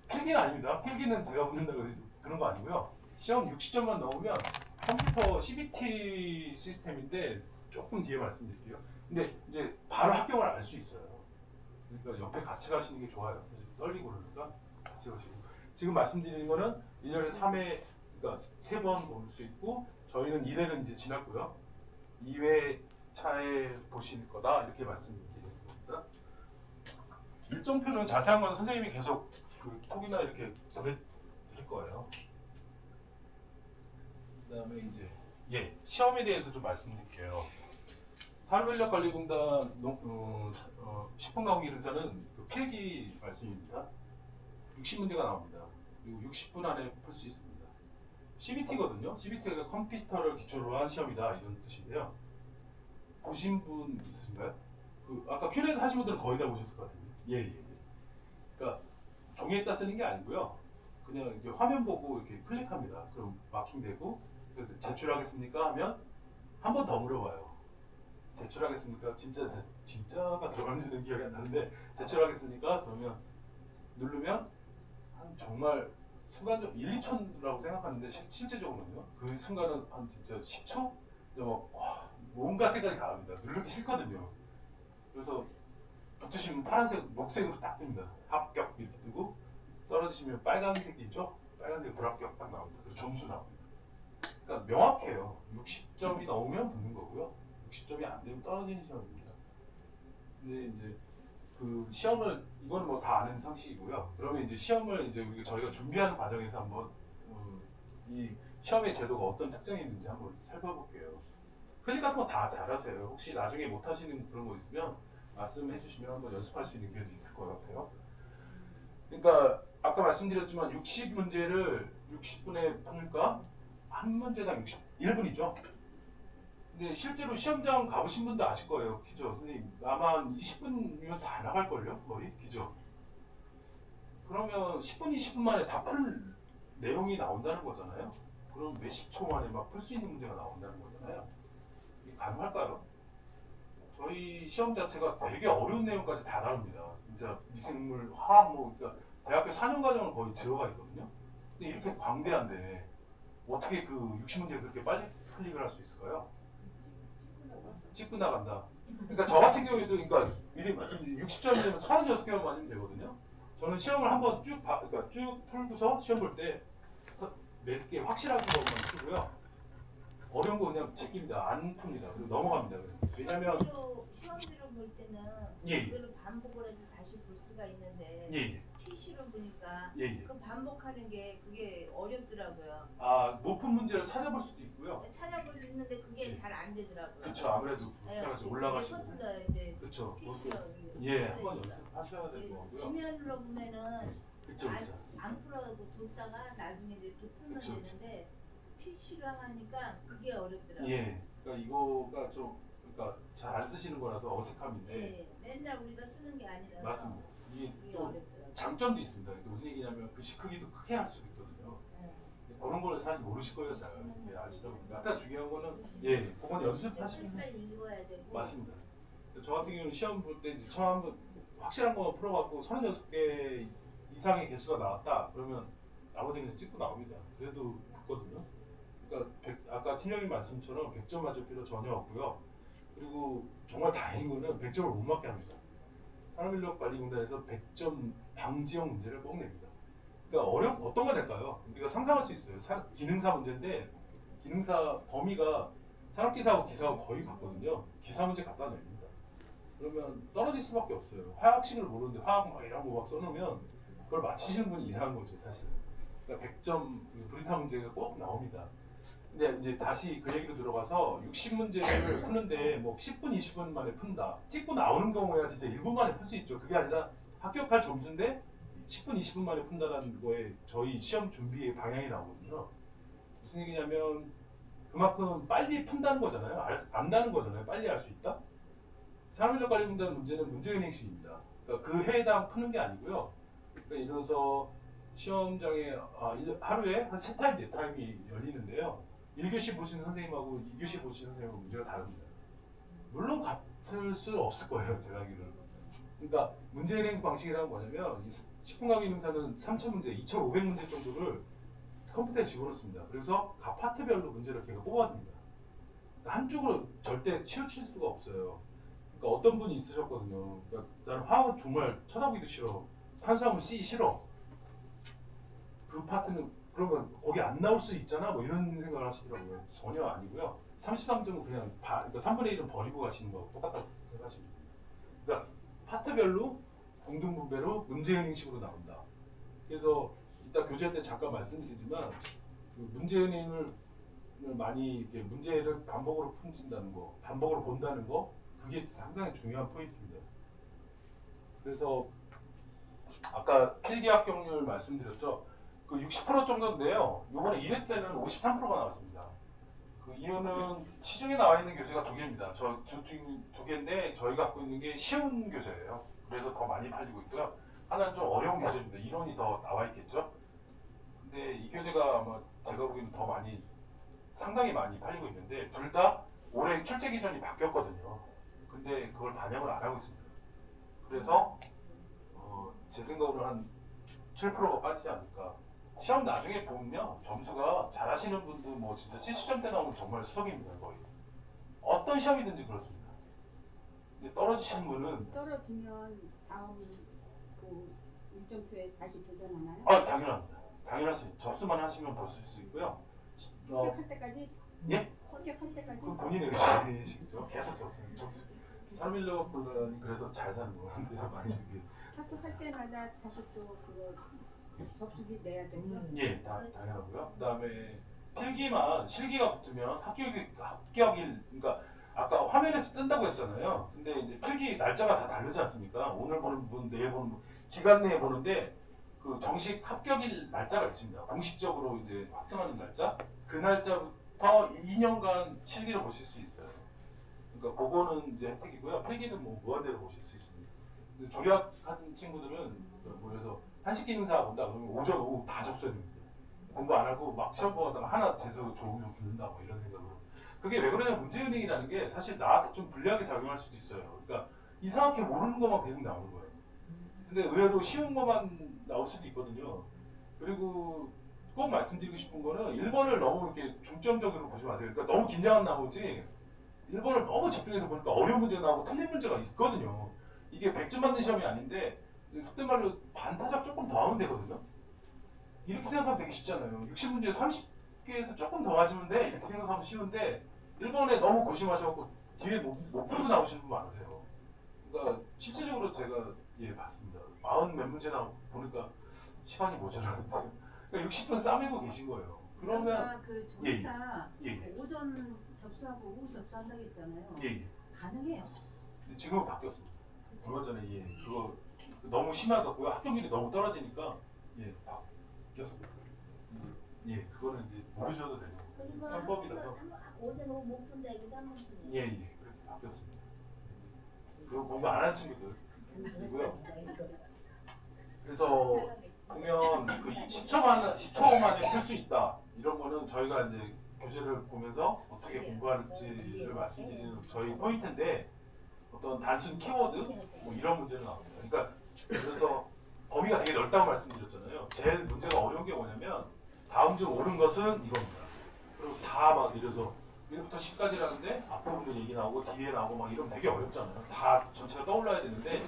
필기는 아닙니다. 필기는 제가 붙는다고 해도 그런 거 아니고요. 시험 60점만 넣으면 컴퓨터 CBT 시스템인데 조금 뒤에 말씀드릴게요. 근데 이제 바로 합격을 알 수 있어요. 그러니까 옆에 같이 가시는 게 좋아요. 떨리고 그러니까 같이 가시고. 지금 말씀드리는 거는 1년에 3회, 그러니까 3번 볼 수 있고 저희는 1회는 이제 지났고요. 2회 차에 보실 거다 이렇게 말씀드리는 겁니다. 일정표는 자세한 건 선생님이 계속 그 톡이나 이렇게 드릴 거예요. 그다음에 이제 시험에 대해서 좀 말씀드릴게요. 산업인력관리공단 10분 강의 기능사는 그 필기 말씀입니다. 60문제가 나옵니다. 그리고 60분 안에 풀 수 있습니다. CBT거든요. CBT가 컴퓨터를 기초로 한 시험이다 이런 뜻인데요. 보신 분 있으신가요? 그 아까 Q&A 하신 분들은 거의 다 보셨을 것 같은데. 예. 그러니까 종이에다 쓰는 게 아니고요. 그냥 이렇게 화면 보고 이렇게 클릭합니다. 그럼 마킹되고 제출하겠습니까 하면 한 번 더 물어봐요. 제출하겠습니까? 진짜가 들어가는지는 기억이 안 나는데 제출하겠습니까? 그러면 누르면 한 정말 순간적 1, 2초라고 생각하는데 실제적으로는요. 그 순간은 한 진짜 10초? 온갖 생각이 다 납니다. 누르기 싫거든요. 그래서 붙으시면 파란색, 녹색으로 딱 뜹니다. 합격 이렇게 뜨고 떨어지시면 빨간색이죠? 빨간색 불합격 딱 나옵니다. 그리고 점수 나옵니다. 그러니까 명확해요. 60점이 넘으면 붙는 거고요. 60점이 안 되면 떨어지는 시험입니다. 근데 이제 그 시험을 이거는 뭐 다 아는 상식이고요. 그러면 이제 시험을 이제 저희가 준비하는 과정에서 한번 이 시험의 제도가 어떤 특징이 있는지 한번 살펴볼게요. 클릭 같은 거 다 잘하세요. 혹시 나중에 못 하시는 그런 거 있으면 말씀해 주시면 한번 연습할 수 있는 기회도 있을 것 같아요. 그러니까 아까 말씀드렸지만 60문제를 60분에 푸니까 한 문제당 61분이죠. 근데 실제로 시험장 가보신 분도 아실 거예요. 그죠? 선생님 아마 20분이면 다 나갈걸요? 거의? 그죠? 그러면 10분, 20분 만에 다 풀 내용이 나온다는 거잖아요. 그럼 몇십 초 만에 막 풀 수 있는 문제가 나온다는 거잖아요. 이게 가능할까요? 저희 시험 자체가 되게 어려운 내용까지 다 다룹니다. 진짜 미생물, 화학 그러니까 대학교 4년 과정을 거의 들어가 있거든요. 근데 이렇게 광대한데 어떻게 그 60문제 그렇게 빨리 클릭을 할 수 있을까요? 찍고 나간다. 그러니까 저 같은 경우에도 그러니까 미리 60점이면 36개만 맞으면 되거든요. 저는 시험을 한번 그러니까 쭉 풀고서 시험 볼 때 몇 개 확실한 것만 풀고요. 어려운 거 그냥 제낍니다. 안 풉니다. 그리고 넘어갑니다. 왜냐면 시험지로 볼 때는 예. 그대로 반복을 해서 다시 볼 수가 있는데 예. PC로 보니까 예. 그 반복하는 게 그게 어렵더라고요. 높은 문제를 찾아볼 수도 있고요. 찾아볼 수 있는데 그게 예. 잘 안 되더라고요. 그렇죠. 아무래도 그래서 올라가시고. 서툴러요. 이제 그렇죠. PC로. 한번 연습하셔야 될 것 같고요. 지면으로 보면은 그렇죠. 안 풀어도 뒀다가 나중에 이렇게 풀면 그쵸. 되는데 PC로 하니까 그게 어렵더라고요. 예. 그러니까 이거가 좀 그러니까 잘 안 쓰시는 거라서 어색함인데. 예, 맨날 우리가 쓰는 게 아니라서 맞습니다. 이게 그게 또 어렵더라고요. 장점도 있습니다. 무슨 얘기냐면 글씨 크기도 크게 할 수도 있거든요. 그런 거는 사실 모르실 거예요, 잘. 아시다 보니까. 약간 중요한 거는 그건 연습하시면 빨리 읽어야 되고. 맞습니다. 저 같은 경우는 시험 볼 때 이제 처음 확실한 거 풀어갖고 36개 이상의 개수가 나왔다 그러면 나머지는 그냥 찍고 나옵니다. 그래도 붙거든요. 그러니까 아까 팀장님 말씀처럼 100점 맞을 필요 전혀 없고요. 그리고 정말 다행인 거는 100점을 못 맞게 합니다. 산업인력관리공단에서 100점 방지형 문제를 꼭 냅니다. 그러니까 어떤 거 낼까요? 우리가 상상할 수 있어요. 기능사 문제인데 기능사 범위가 산업기사하고 기사하고 거의 같거든요. 기사 문제 갖다 냅니다. 그러면 떨어질 수밖에 없어요. 화학식을 모르는데 화학 막 이런 거 막 써놓으면 그걸 맞히시는 분이 이상한 거죠, 사실은. 그러니까 100점 브리타 문제가 꼭 나옵니다. 근데 이제 다시 그 얘기로 들어가서 60문제를 푸는데 뭐 10분, 20분 만에 푼다. 찍고 나오는 경우야 진짜 1분 만에 풀 수 있죠. 그게 아니라 합격할 점수인데 10분, 20분 만에 푼다는 거에 저희 시험 준비의 방향이 나오거든요. 무슨 얘기냐면 그만큼 빨리 푼다는 거잖아요. 안다는 거잖아요. 빨리 할 수 있다. 산업인력관리공단 문제는 문제은행식입니다. 그러니까 그 해당 푸는 게 아니고요. 그러니까 예를 들어서 시험장에 하루에 한 3타임, 4타임이 열리는데요. 1교시 보시는 선생님하고 2교시 보시는 선생님하고 문제가 다릅니다. 물론 같을 수 없을 거예요. 제가 알기로는. 그러니까 문제은행 방식이란 뭐냐면 식품강의능사는 3,000문제, 2,500문제 정도를 컴퓨터에 집어넣습니다. 그래서 각 파트별로 문제를 걔가 뽑아줍니다. 그러니까 한쪽으로 절대 치우칠 수가 없어요. 그러니까 어떤 분이 있으셨거든요. 그러니까 나는 화학은 정말 쳐다보기도 싫어. 탄수화물 C 싫어. 그 파트는 그러면 거기 안 나올 수 있잖아. 뭐 이런 생각을 하시더라고요. 전혀 아니고요. 33점은 그냥 그러니까 3분의 1은 버리고 가시는 거하고 똑같다고 생각하시면 돼요. 그러니까 파트별로 공등분배로 문제은행식으로 나온다. 그래서 이따 교재 때 잠깐 말씀드리지만 그 문제은행을 많이 이렇게 문제를 반복으로 풀신다는 거, 반복으로 본다는 거, 그게 상당히 중요한 포인트입니다. 그래서 아까 필기 합격률 말씀드렸죠. 그 60% 정도인데요. 이번에 2회 때는 53%가 나왔습니다. 그 이유는 시중에 나와 있는 교재가 2개입니다. 저 중에 2개인데 저희가 갖고 있는 게 쉬운 교재예요. 그래서 더 많이 팔리고 있고요. 하나는 좀 어려운 교재입니다. 이론이 더 나와 있겠죠. 근데 이 교재가 아마 제가 보기에는 더 많이 상당히 많이 팔리고 있는데 둘 다 올해 출제 기준이 바뀌었거든요. 근데 그걸 반영을 안 하고 있습니다. 그래서 제 생각으로 한 7%가 빠지지 않을까. 시험 나중에 보면요 점수가 잘하시는 분도 뭐 진짜 70점대 나오면 정말 수석입니다. 거의 어떤 시험이든지 그렇습니다. 근데 떨어지시는 분은 떨어지면 다음 그 일정표에 다시 도전하나요? 당연합니다. 당연할 수 있어요. 접수만 하시면 보실 수 있고요. 합격할 때까지? 예? 합격할 때까지? 그 본인의 의지시죠. 계속 접수. 316보다는 그래서 잘 사는 거 같아요. 많이 이렇게. 합격할 때마다 다시 또 그거 접수비 내야 되죠? 예, 당연하고요. 그다음에 필기만 실기가 붙으면 합격일 그러니까 아까 화면에서 뜬다고 했잖아요. 근데 이제 필기 날짜가 다 다르지 않습니까? 오늘 보는 분, 내일 보는 분, 기간 내에 보는데 그 정식 합격일 날짜가 있습니다. 공식적으로 이제 확정하는 날짜. 그 날짜부터 2년간 실기를 보실 수 있어요. 그러니까 그거는 이제 혜택이고요. 필기는 뭐 무한대로 보실 수 있습니다. 근데 조리학하는 친구들은 모여서 한식 기능사 본다 그러면 오전 오후 다 접수해야 됩니다. 공부 안 하고 막 시험 보다가 하나 재수 좋으면 붙는다 뭐 이런 생각으로. 그게 왜 그러냐면 문제은행이라는 게 사실 나한테 좀 불리하게 작용할 수도 있어요. 그러니까 이상하게 모르는 것만 계속 나오는 거예요. 근데 의외로 쉬운 것만 나올 수도 있거든요. 그리고 꼭 말씀드리고 싶은 거는 1번을 너무 이렇게 중점적으로 보지 마세요. 그러니까 너무 긴장한 나머지 1번을 너무 집중해서 보니까 어려운 문제가 나오고 틀린 문제가 있거든요. 이게 100점 받는 시험이 아닌데 속된 말로 반타작 조금 더 하면 되거든요. 이렇게 생각하면 되게 쉽잖아요. 60문제 30개에서 조금 더 맞으면 돼. 이렇게 생각하면 쉬운데 1번에 너무 고심하셔서 뒤에 못 풀고 나오시는 분 많으세요. 그러니까 실질적으로 제가 봤습니다. 40몇 문제 보니까 시간이 모자라는데 그러니까 60분 싸매고 계신 거예요. 그러면 그 조리사 예. 오전 접수하고 오후 접수한다고 했잖아요. 예. 가능해요. 근데 지금은 바뀌었습니다. 얼마 전에 그거 너무 심하고요. 합격률이 너무 떨어지니까 바뀌었습니다. 그거는 이제 모르셔도 되는 그리고 편법이라서. 오전 오후 못 푼다 이거 한번 푼다. 그렇게 바뀌었습니다. 그리고 공부 안 하는 친구들이고요. 그래서 보면 그 10초 만에 풀 수 있다 이런 거는 저희가 이제 교재를 보면서 어떻게 공부하는지를 말씀드리는 저희 포인트인데 어떤 단순 키워드 뭐 이런 문제는 나옵니다. 그러니까 그래서 범위가 되게 넓다고 말씀드렸잖아요. 제일 문제가 어려운 게 뭐냐면 다음 중 옳은 것은 이겁니다. 그리고 다 막 내려서 1부터 10까지라는데 앞부분도 얘기 나오고 뒤에 나오고 막 이러면 되게 어렵잖아요. 다 전체가 떠올라야 되는데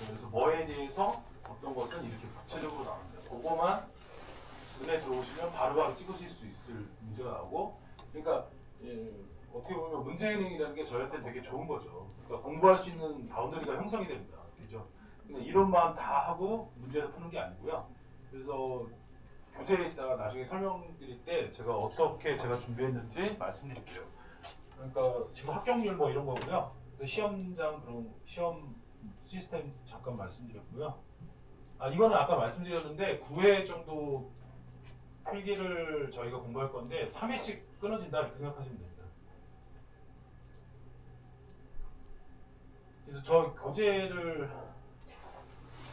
그래서 뭐에 대해서 어떤 것은 이렇게 구체적으로 나옵니다. 그거만 눈에 들어오시면 바로바로 찍으실 수 있을 문제가 나오고 그러니까 어떻게 보면 문제행이라는 게 저희한테 되게 좋은 거죠. 그러니까 공부할 수 있는 바운더리가 형성이 됩니다. 그죠? 근데 이론만 다 하고 문제를 푸는 게 아니고요. 그래서 교재에 있다가 나중에 설명드릴 때 제가 어떻게 제가 준비했는지 말씀드릴게요. 그러니까 지금 합격률 뭐 이런 거고요. 시험장 그런 시험 시스템 잠깐 말씀드렸고요. 아 이거는 아까 말씀드렸는데 9회 정도 필기를 저희가 공부할 건데 3회씩 끊어진다 이렇게 생각하시면 됩니다. 그래서 저 교재를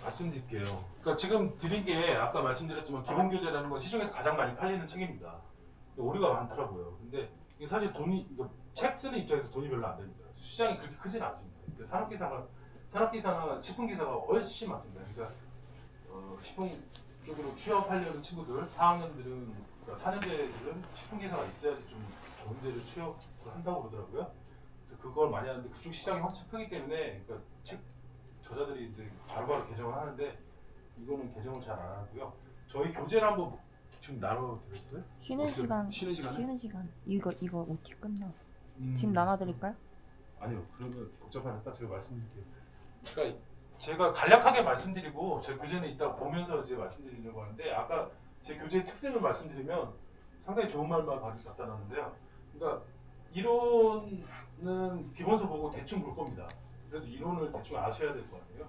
말씀드릴게요. 그러니까 지금 드린 게 아까 말씀드렸지만 기본 교재라는 건 시중에서 가장 많이 팔리는 책입니다. 근데 오류가 많더라고요. 근데 이게 사실 돈이 책 쓰는 입장에서 돈이 별로 안 됩니다. 시장이 그렇게 크진 않습니다. 그러니까 산업기사나 식품기사가 훨씬 많습니다. 그러니까 식품 쪽으로 취업하려는 친구들, 4학년들은 그러니까 4년제들은 식품기사가 있어야지 좀 좋은 데를 취업을 한다고 그러더라고요. 그래서 그걸 많이 하는데 그쪽 시장이 훨씬 크기 때문에 그러니까 책 저자들이 이제 바로바로 개정을 하는데 이거는 개정을 잘 안 하고요. 저희 교재를 한번 지금 나눠드렸어요? 쉬는 시간. 쉬는 시간에? 쉬는 시간. 이거 어떻게 끝나? 지금 나눠드릴까요? 아니요. 그러면 복잡하니까 제가 말씀드릴게요. 그러니까 제가 간략하게 말씀드리고 제 교재는 이따 보면서 이제 말씀드리려고 하는데 아까 제 교재의 특징을 말씀드리면 상당히 좋은 말만 나타나는데요. 그러니까 이론은 기본서 보고 대충 볼 겁니다. 그래도 이론을 대충 아셔야 될 거 아니에요.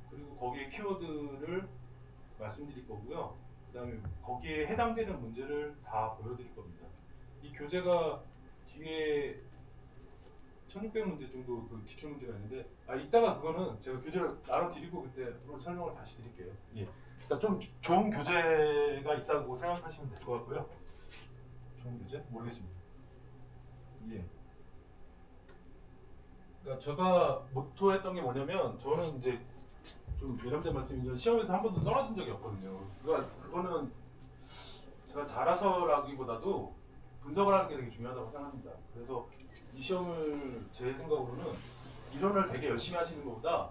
그리고 거기에 키워드를 말씀드릴 거고요. 그다음에 거기에 해당되는 문제를 다 보여드릴 겁니다. 이 교재가 뒤에 1600문제 정도 그 기출 문제가 있는데 이따가 그거는 제가 교재를 나눠드리고 그때 설명을 다시 드릴게요. 예. 그러니까 좀 좋은 교재가 있다고 생각하시면 될 것 같고요. 좋은 교재? 모르겠습니다. 예. 그러니까 제가 모토했던 게 뭐냐면 저는 이제 좀 예람된 말씀이지만 시험에서 한 번도 떨어진 적이 없거든요. 그러니까 그거는 제가 잘해서라기보다도 분석을 하는 게 되게 중요하다고 생각합니다. 그래서 이 시험을 제 생각으로는 이론을 되게 열심히 하시는 것보다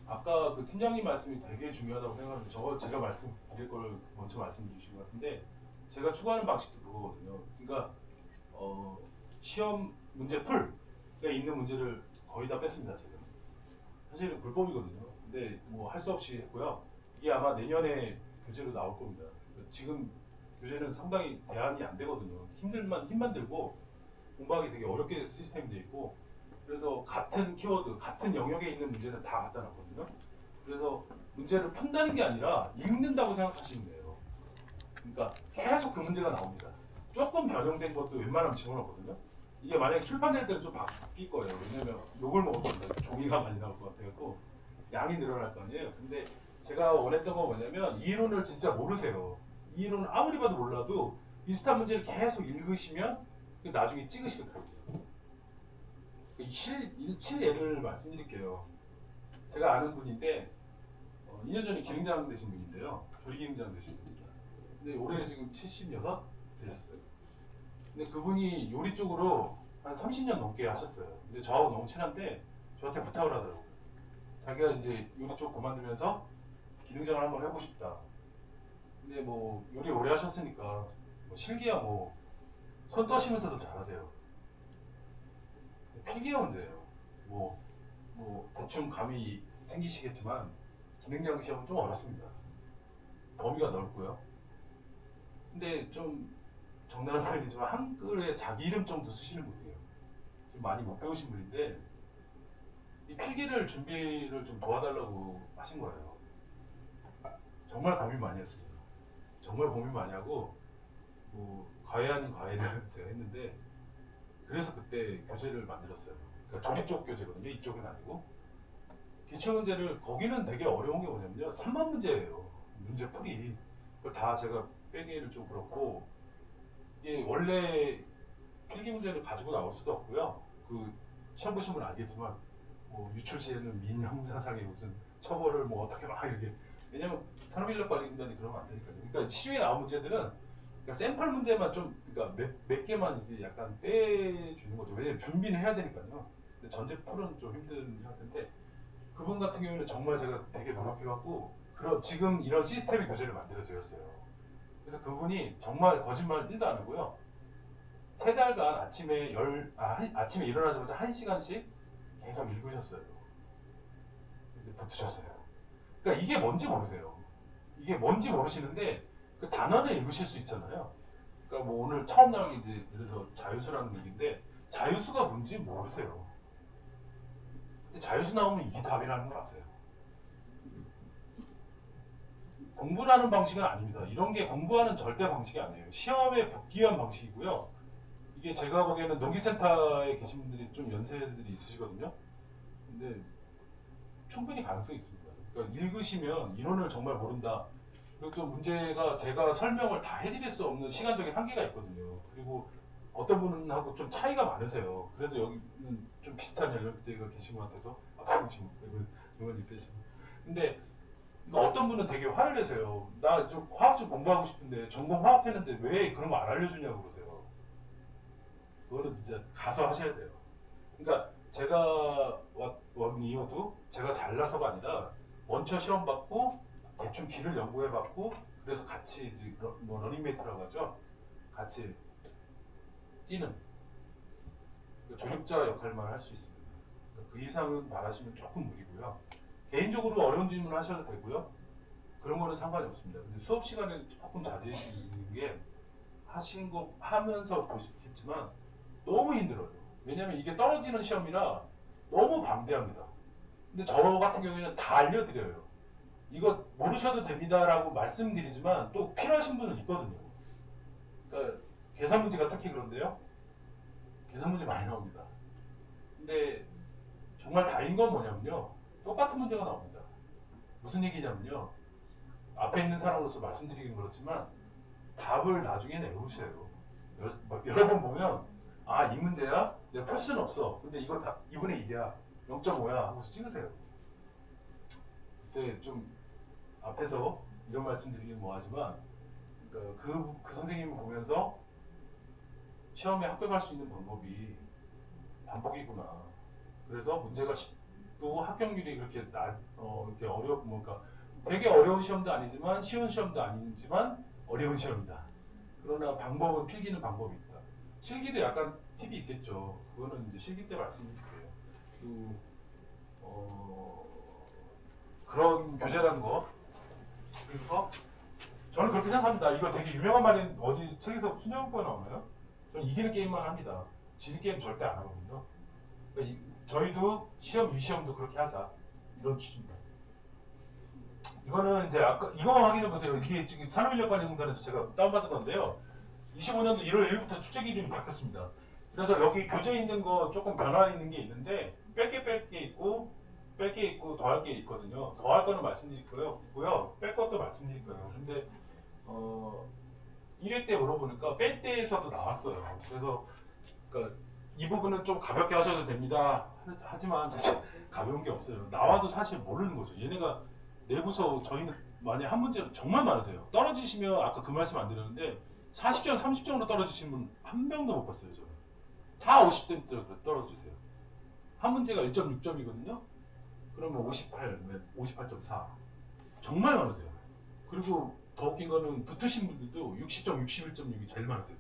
아까 그 팀장님 말씀이 되게 중요하다고 생각하는데 제가 말씀드릴 걸 먼저 말씀해 주신 것 같은데 제가 추구하는 방식도 그거거든요. 그러니까 시험 문제 풀에 있는 문제를 거의 다 뺐습니다. 제가 사실은 불법이거든요. 근데 뭐 할 수 없이 했고요. 이게 아마 내년에 교재로 나올 겁니다. 지금 교재는 상당히 대안이 안 되거든요. 힘만 들고 공부하기 되게 어렵게 시스템이 돼 있고 그래서 같은 키워드, 같은 영역에 있는 문제는 다 갖다 놨거든요. 그래서 문제를 푼다는 게 아니라 읽는다고 생각하시면 돼요. 그러니까 계속 그 문제가 나옵니다. 조금 변형된 것도 웬만하면 집어넣거든요. 이게 만약에 출판될 때는 좀 바뀔 거예요. 왜냐면 욕을 먹었거든요. 종이가 많이 나올 것 같아서 양이 늘어날 거 아니에요. 근데 제가 원했던 건 뭐냐면 이 이론을 진짜 모르세요. 이 이론을 아무리 봐도 몰라도 비슷한 문제를 계속 읽으시면 나중에 찍으시거든요. 실예를 말씀드릴게요. 제가 아는 분인데 2년 전에 기능장 되신 분인데요. 조리기능장 되신 분입니다. 근데 올해 지금 76 되셨어요. 근데 그분이 요리 쪽으로 한 30년 넘게 하셨어요. 근데 저하고 너무 친한데 저한테 부탁을 하더라고요. 자기가 이제 요리 쪽 그만두면서 기능장을 한번 해보고 싶다. 근데 뭐 요리 오래 하셨으니까 뭐 실기야 뭐 손 떠시면서도 잘하세요. 필기가 문제예요. 뭐 대충 감이 생기시겠지만 기능장 시험은 좀 어렵습니다. 범위가 넓고요. 근데 좀 정당한 표현이지만 한글에 자기 이름 정도 쓰시는 분이에요. 좀 많이 못 배우신 분인데 이 필기를 준비를 좀 도와달라고 하신 거예요. 정말 고민 많이 했습니다. 정말 고민 많이 하고 뭐 과외 아닌 과외를 제가 했는데 그래서 그때 교재를 만들었어요. 그러니까 조리 쪽 교재거든요. 이쪽은 아니고 기출 문제를 거기는 되게 어려운 게 뭐냐면요. 3만 문제예요. 문제 풀이. 그걸 다 제가 빼기를 좀 그렇고 이게 원래 필기 문제를 가지고 나올 수도 없고요. 그 시험 보신 분은 알겠지만 뭐 유출 시에는 민형사상의 무슨 처벌을 뭐 어떻게 막 이렇게 왜냐면 산업인력관리공단이 그러면 안 되니까요. 그러니까 시중에 나온 문제들은 그러니까 샘플 문제만 좀 그러니까 몇 개만 이제 약간 빼주는 거죠. 왜냐면 준비는 해야 되니까요. 근데 전체 풀은 좀 힘든 상태인데 그분 같은 경우는 정말 제가 되게 노력해갖고 지금 이런 시스템의 교재를 만들어드렸어요. 그래서 그분이 정말 거짓말 1도 안 하고요. 3달간 아침에 일어나자마자 1시간씩 계속 읽으셨어요. 이제 붙으셨어요. 그러니까 이게 뭔지 모르세요. 이게 뭔지 모르시는데 그 단어는 읽으실 수 있잖아요. 그러니까 뭐 오늘 처음 나온 게 이제 예를 들어서 자유수라는 얘기인데 자유수가 뭔지 모르세요. 근데 자유수 나오면 이게 답이라는 걸 아세요. 공부라는 방식은 아닙니다. 이런 게 공부하는 절대 방식이 아니에요. 시험에 붙기 위한 방식이고요. 이게 제가 보기에는 농기센터에 계신 분들이 좀 연세들이 있으시거든요. 근데 충분히 가능성이 있습니다. 그러니까 읽으시면 이론을 정말 모른다. 그리고 또 문제가 제가 설명을 다 해드릴 수 없는 시간적인 한계가 있거든요. 그리고 어떤 분은 하고 좀 차이가 많으세요. 그래도 여기는 좀 비슷한 연령대가 계신 것 같아서 지금 이건 빼시고. 근데 그러니까 어떤 분은 되게 화를 내세요. 나 좀 화학 좀 공부하고 싶은데 전공 화학 했는데 왜 그런 거 안 알려주냐고 그러세요. 그거는 진짜 가서 하셔야 돼요. 그러니까 제가 원 이유도 제가 잘나서가 아니라 원처 시험 받고 대충 길을 연구해봤고 그래서 같이 이제 뭐 러닝메이트라고 하죠. 같이 뛰는 조력자 역할만 할 수 있습니다. 그 이상은 바라시면 조금 무리고요. 개인적으로 어려운 질문 하셔도 되고요. 그런 거는 상관이 없습니다. 근데 수업 시간에 조금 자제해주는 게 하신 거 하면서 보시겠지만 너무 힘들어요. 왜냐면 이게 떨어지는 시험이라 너무 방대합니다. 근데 저 같은 경우에는 다 알려드려요. 이거 모르셔도 됩니다라고 말씀드리지만 또 필요하신 분은 있거든요. 그러니까 계산 문제가 특히 그런데요. 계산 문제 많이 나옵니다. 근데 정말 다행인 건 뭐냐면요. 똑같은 문제가 나옵니다. 무슨 얘기냐면요. 앞에 있는 사람으로서 말씀드리긴 그렇지만 답을 나중에 내보세요. 여러 번 보면 아, 이 문제야? 내가 풀 수는 없어. 근데 이거 다 2분의 1이야. 0.5야. 하고서 찍으세요. 글쎄 좀 앞에서 이런 말씀드리긴 뭐하지만 그 선생님을 보면서 시험에 합격할 수 있는 방법이 반복이구나. 그래서 문제가 쉽고 합격률이 그렇게 이렇게 뭔가 되게 어려운 시험도 아니지만 쉬운 시험도 아니지만 어려운 시험이다. 그러나 방법은 필기는 방법이 있다. 실기도 약간 팁이 있겠죠. 그거는 이제 실기 때 말씀드릴게요. 그런 교재라는 거. 그래서 저는 그렇게 생각합니다. 이거 되게 유명한 말인 어디 책에서 순정효과가 나오나요? 저는 이기는 게임만 합니다. 지는 게임 절대 안 하거든요. 그러니까 저희도 시험, 유시험도 그렇게 하자. 이런 취지입니다. 이거는 이제 아까 이거만 확인해 보세요. 이게 지금 산업인력관리공단에서 제가 다운받은 건데요. 25년도 1월 1일부터 축제 기준이 바뀌었습니다. 그래서 여기 교재에 있는 거 조금 변화 있는 게 있는데 뺄 게 있고 더할 게 있거든요. 더할 거는 말씀드릴 거고요. 뺄 것도 말씀드릴 거예요. 근데 1회 때 물어보니까 뺄 때에서도 나왔어요. 그래서 그러니까 이 부분은 좀 가볍게 하셔도 됩니다. 하지만 사실 가벼운 게 없어요. 나와도 사실 모르는 거죠. 얘네가 내부서 저희는 만약 한 문제 정말 많으세요. 떨어지시면 아까 그 말씀 안 드렸는데 40점, 30점으로 떨어지신 분 한 명도 못 봤어요. 저는. 다 50점 떨어지세요. 한 문제가 1.6점이거든요. 그러면 58.4. 정말 많으세요. 그리고 더 웃긴 거는 붙으신 분들도 60점, 61.6이 제일 많으세요.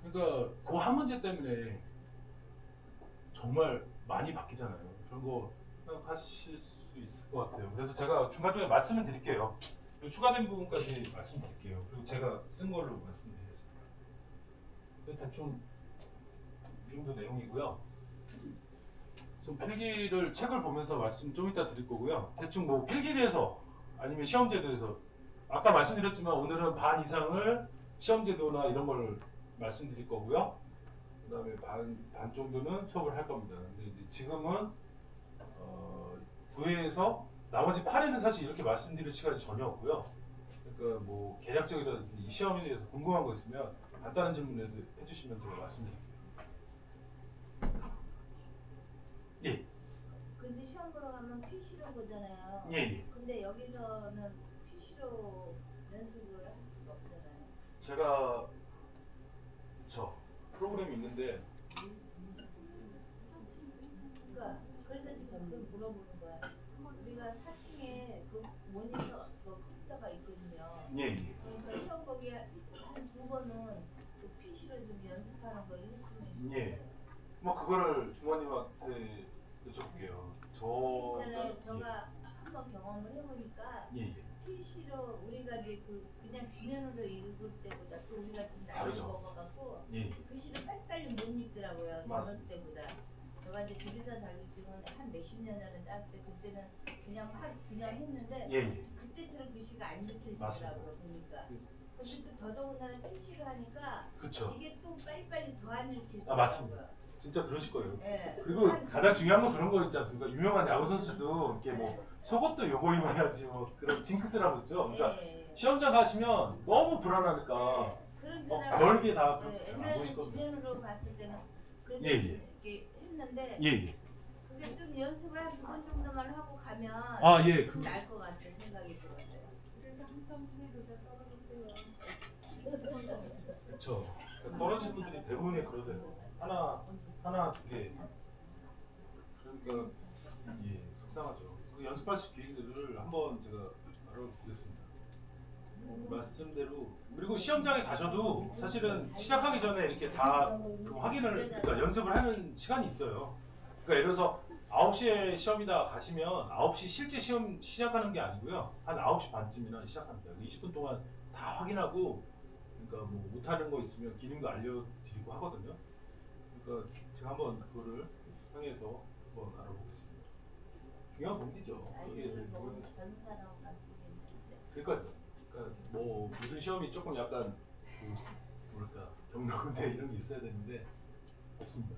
그러니까 그 한 문제 때문에 정말 많이 바뀌잖아요. 그런 거 생각하실 수 있을 것 같아요. 그래서 제가 중간중간에 말씀을 드릴게요. 그리고 추가된 부분까지 말씀드릴게요. 그리고 제가 쓴 걸로 말씀드리겠습니다. 대충 이 정도 내용이고요. 좀 필기를 책을 보면서 말씀 좀 이따 드릴 거고요. 대충 뭐 필기에 대해서 아니면 시험제도에 대해서 아까 말씀드렸지만 오늘은 반 이상을 시험제도나 이런 걸 말씀드릴 거고요. 그 다음에 반 정도는 수업을 할 겁니다. 근데 이제 지금은 9회에서 나머지 8회는 사실 이렇게 말씀드릴 시간이 전혀 없고요. 그러니까 뭐 개략적이라든지 이 시험에 대해서 궁금한 거 있으면 간단한 질문 해주시면 제가 말씀드릴게요. 예. 근데 시험 보러 가면 PC로 보잖아요. 예, 예. 근데 여기서는 PC로 연습을 할 수가 없잖아요. 제가 저 프로그램이 있는데 그러니까 그래서 지금 그걸 물어보는 거야. 우리가 4층에 그 모니터 그 컴퓨터가 있거든요. 예, 예. 그러니까 시험 보기 한 2번은 그 PC로 좀 연습하는 걸 했으면 예. 뭐 그거를 주모님한테 여쭤볼게요. 있잖아요. 제가 한번 경험을 해보니까 예, 예. PC로 우리가 이제 그냥 지면으로 읽을 때보다 또 우리가 좀 나이 다르죠. 먹어갖고 예. 글씨를 빨리빨리 못 읽더라고요. 맞습니다. 젊었을 때보다. 제가 이제 조리사 자격증은 한 몇십 년 전에 땄을 때 그때는 그냥 했는데 예, 예. 그때처럼 글씨가 안 맞습니다. 읽혀지더라고요. 보니까. 근데 또 더더군다나 PC로 하니까 그렇죠. 이게 또 빨리빨리 더 안 읽혀지더라고요. 아, 맞습니다. 진짜 그러실 거예요. 예. 그리고 가장 중요한 건 그런 거 있지 않습니까? 유명한 야구 선수도 이렇게 뭐 속옷도 요거 입어야지 뭐 그런 징크스라고 있죠. 그러니까 예. 시험장 가시면 너무 불안하니까 그런 별게 다 그렇게 예, 잘안 옛날에 보시거든요. 지면으로 봤을 때는 그래도 예, 예. 이렇게 했는데 예, 예. 그게 좀 연습을 한 2번 정도만 하고 가면 아, 예. 좀 나을 것 같은 생각이 들었어요. 그래서 한점 중에도 떨어졌어요. 그렇죠. 떨어진 분들이 대부분이 그러세요. 하나 두 개. 그러니까 예, 속상하죠. 그 연습할 수 있는 기회들을 한번 제가 알아보겠습니다. 말씀대로 그리고 시험장에 가셔도 사실은 시작하기 전에 이렇게 다 그 확인을 그러니까 연습을 하는 시간이 있어요. 그러니까 예를 들어서 9시에 시험이다 가시면 9시 실제 시험 시작하는 게 아니고요. 한 9시 반쯤이나 시작합니다. 20분 동안 다 확인하고 그러니까 뭐 못하는 거 있으면 기능도 알려드리고 하거든요. 그러니까 제가 한번 그거를 향해서 한번 알아보겠습니다. 중요한 문제죠. 이게 아이들을 보고 젊은 사람 같은 그러니까 뭐 모든 시험이 조금 약간 그 뭐랄까 경로대 이런 게 있어야 되는데 없습니다.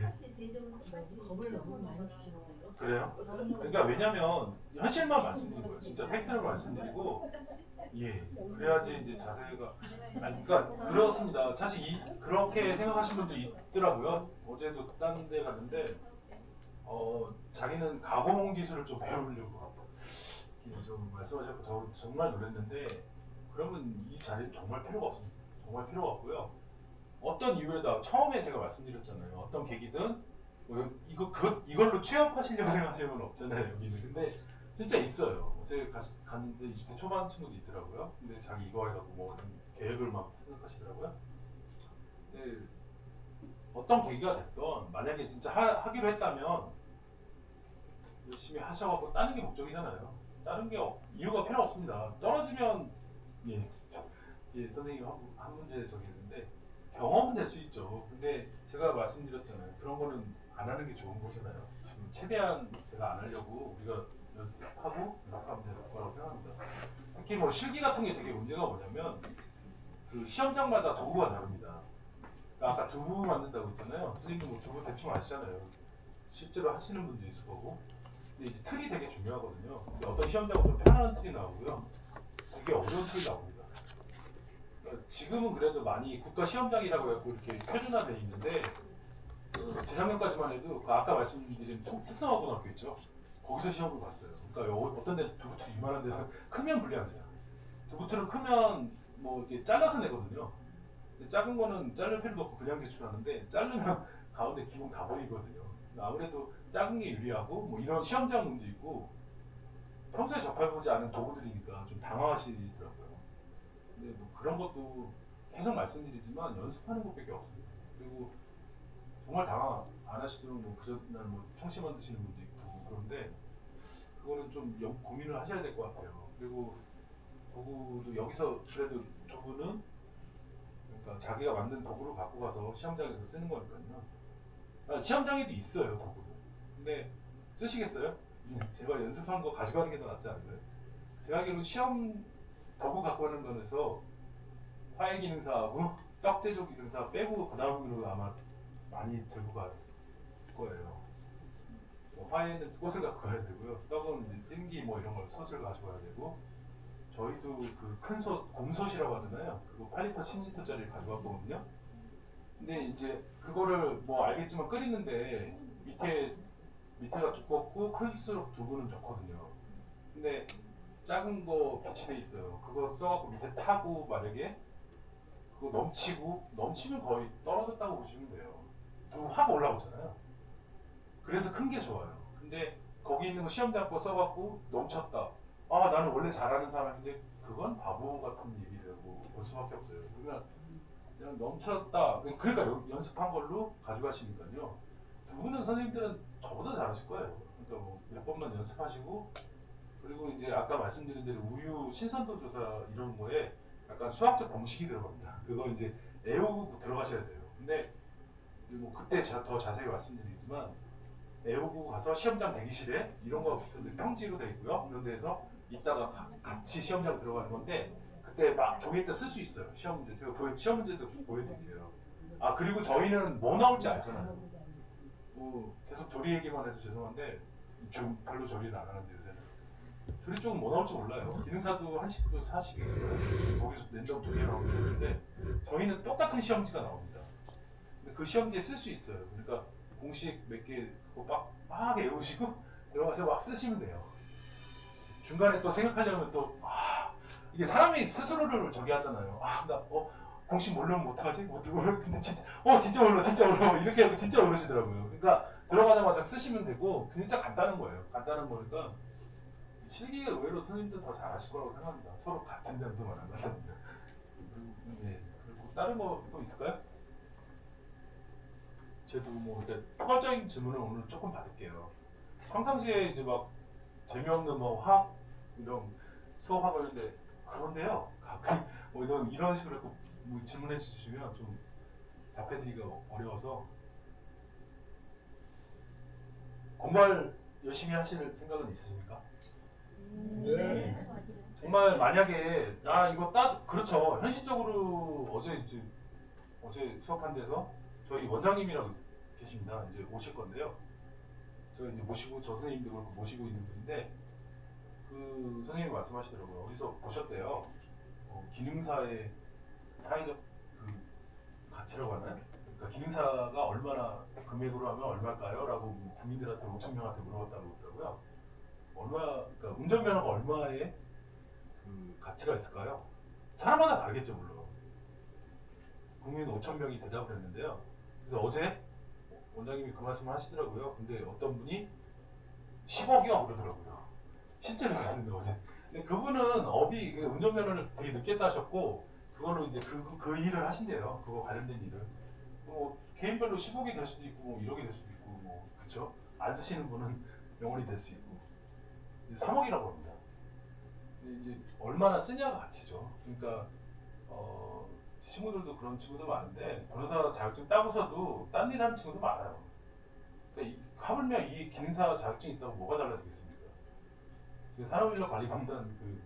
사실 대접은 똑같이 겁을 너무 많이 주시는 거예요. 그래요? 그러니까 왜냐면 현실만 말씀드린 거예요. 진짜 팩트를 말씀드리고 예 그래야지 이제 자세가 아니 그러니까 그렇습니다. 사실 그렇게 생각하시는 분도 있더라고요. 어제도 딴 데 갔는데 자기는 가공 기술을 좀 배우려고 좀 말씀하셨고 저 정말 놀랐는데 그러면 이 자리는 정말 필요가 없습니다. 정말 필요가 없고요. 어떤 이유에다 처음에 제가 말씀드렸잖아요. 어떤 계기든 뭐 이걸로 취업하시려고 생각하시는 분 없잖아요. 여기는. 근데 진짜 있어요. 어제 갔는데 20대 초반 친구도 있더라고요. 근데 자기 이거 해갖고 뭐 계획을 막 생각하시더라고요. 근데 어떤 계기가 됐던 만약에 진짜 하기로 했다면 열심히 하셔갖고 따는 게 목적이잖아요. 다른 게 이유가 필요 없습니다. 떨어지면 예 선생님 한 문제 저기 했는데 경험은 될 수 있죠. 근데 제가 말씀드렸잖아요. 그런 거는 안 하는 게 좋은 거잖아요. 지금 최대한 제가 안 하려고 우리가 연습하고 연습하면 될 거라고 생각합니다. 특히 뭐 실기 같은 게 되게 문제가 뭐냐면 그 시험장마다 도구가 다릅니다. 그러니까 아까 두부 만든다고 했잖아요. 선생님도 뭐 두부 대충 아시잖아요. 실제로 하시는 분도 있을 거고. 근데 이제 틀이 되게 중요하거든요. 근데 어떤 시험장은 좀 편안한 틀이 나오고요. 되게 어려운 틀이 나옵니다. 그러니까 지금은 그래도 많이 국가 시험장이라고 해서 이렇게 표준화되어 있는데 재작년까지만 해도 그 아까 말씀드린 특성화고등학교 있죠. 거기서 시험을 봤어요. 그러니까 어떤 데서 두부틀 이만한 데서 크면 불리합니다. 두부틀은 크면 뭐 이렇게 잘라서 내거든요. 근데 작은 거는 자를 필요도 없고 그냥 제출하는데 자르면 가운데 기본 다 보이거든요. 아무래도 작은 게 유리하고 뭐 이런 시험장 문제 있고 평소에 접해보지 않은 도구들이니까 좀 당황하시더라고요. 근데 뭐 그런 것도 계속 말씀드리지만 연습하는 것밖에 없습니다. 그리고 정말 당황 안 하시도록 뭐 그전날 뭐 청심환 드시는 분도 있고 그런데 그거는 좀 고민을 하셔야 될 것 같아요. 그리고 도구도 여기서 그래도 도구는 그러니까 자기가 만든 도구를 갖고 가서 시험장에서 쓰는 거니까요. 시험장에도 있어요 도구는. 근데 쓰시겠어요? 제가 연습한 거 가져가는 게 더 낫지 않나요? 제가 알기로 시험 도구 갖고 가는 거에서 화해 기능사하고 떡 제조 기능사 빼고 그 다음으로 아마 많이 들고 갈 거예요. 화해는 꽃을 갖고 가야 되고요. 떡은 이제 찜기 뭐 이런 걸 솥을 가져가야 되고 저희도 그 큰 솥 곰솥이라고 하잖아요. 그거 8리터 10리터짜리 가져갔거든요. 근데 이제 그거를 뭐 알겠지만 끓이는데 밑에 밑에가 두껍고 클수록 두부는 좋거든요. 근데 작은 거 배치돼 있어요. 그거 써갖고 밑에 타고 만약에 그거 넘치면 거의 떨어졌다고 보시면 돼요. 두부 확 올라오잖아요. 그래서 큰 게 좋아요. 근데 거기 있는 거 시험장 거 써갖고 넘쳤다. 아 나는 원래 잘하는 사람인데 그건 바보 같은 얘기라고 볼 수밖에 없어요. 그러면 그냥 넘쳤다. 그러니까 연습한 걸로 가져가시니까요. 두 분은 선생님들은 저보다 잘하실 거예요. 그러니까 뭐 몇 번만 연습하시고 그리고 이제 아까 말씀드린 대로 우유 신선도 조사 이런 거에 약간 수학적 공식이 들어갑니다. 그거 이제 애우고 들어가셔야 돼요. 근데 뭐 그때 더 자세히 말씀드리지만 애우고 가서 시험장 대기실에 이런 거 평지로 돼 있고요. 이런 데서 이따가 같이 시험장 들어가는 건데 그때 막 종이 때 쓸 수 있어요. 시험 문제 제가 시험 문제도 보여드릴게요. 아 그리고 저희는 뭐 나올지 알잖아요. 뭐 계속 조리 얘기만 해서 죄송한데 지금 별로 조리는 안 하는데 요새는 조리 쪽은 뭐 나올지 몰라요. 기능사도 한식도 사식이에요. 거기서 랜덤 조리라고 하는데 저희는 똑같은 시험지가 나옵니다. 근데 그 시험지에 쓸 수 있어요. 그러니까 공식 몇 개 그거 막 외우시고 들어가서 막 쓰시면 돼요. 중간에 또 생각하려면 또 이게 사람이 스스로를 저기 하잖아요. 나 공식 모르면 어떡하지? 근데 진짜 몰라 이렇게 하고 진짜 모르시더라고요. 그러니까 들어가자마자 쓰시면 되고 진짜 간단한 거예요. 간단한 거니까 실기가 의외로 선생님들 더 잘하실 거라고 생각합니다. 서로 같은 점수만 안 받습니다. 네. 그리고 다른 거 또 있을까요? 저도 뭐 포괄적인 질문을 오늘 조금 받을게요. 평상시에 이제 막 재미없는 뭐 화학 이런 수업하고 있는데 그런데요. 가끔 뭐 이런 식으로 뭐 질문해 주시면 좀 답해드리기가 어려워서 공부를 열심히 하실 생각은 있으십니까? 네. 정말 만약에 이거 그렇죠. 현실적으로 어제 수업한 데서 저희 원장님이라고 계십니다. 이제 오실 건데요. 제가 이제 저 선생님도 그렇고 모시고 있는 분인데 그 선생님이 말씀하시더라고요. 어디서 보셨대요. 기능사의 사회적 그 가치라고 하나요? 그러니까 기능사가 얼마나 금액으로 하면 얼마일까요? 라고 국민들한테 5천 명한테 물어봤다고 그러더라고요. 그러니까 운전면허가 얼마의 그 가치가 있을까요? 사람마다 다르겠죠 물론. 국민 5천 명이 대답을 했는데요. 그래서 어제 원장님이 그 말씀을 하시더라고요. 근데 어떤 분이 10억이요 그러더라고요. 실제로 그랬는데 어제. 근데 그분은 운전면허를 되게 늦게 따셨고 그걸로 이제 그 일을 하신대요. 그거 관련된 일을. 뭐 개인별로 10억이 될 수도 있고 뭐 1억이 될 수도 있고 뭐 그쵸? 안 쓰시는 분은 영원히 될 수 있고 3억이라고 합니다. 근데 이제 얼마나 쓰냐가 가치죠. 그러니까 친구들도 그런 친구도 많은데 변호사 자격증 따고서도 딴 일 하는 친구도 많아요. 그러니까 하물며 이 기능사 자격증이 있다고 뭐가 달라지겠습니까? 산업인력관리공단 그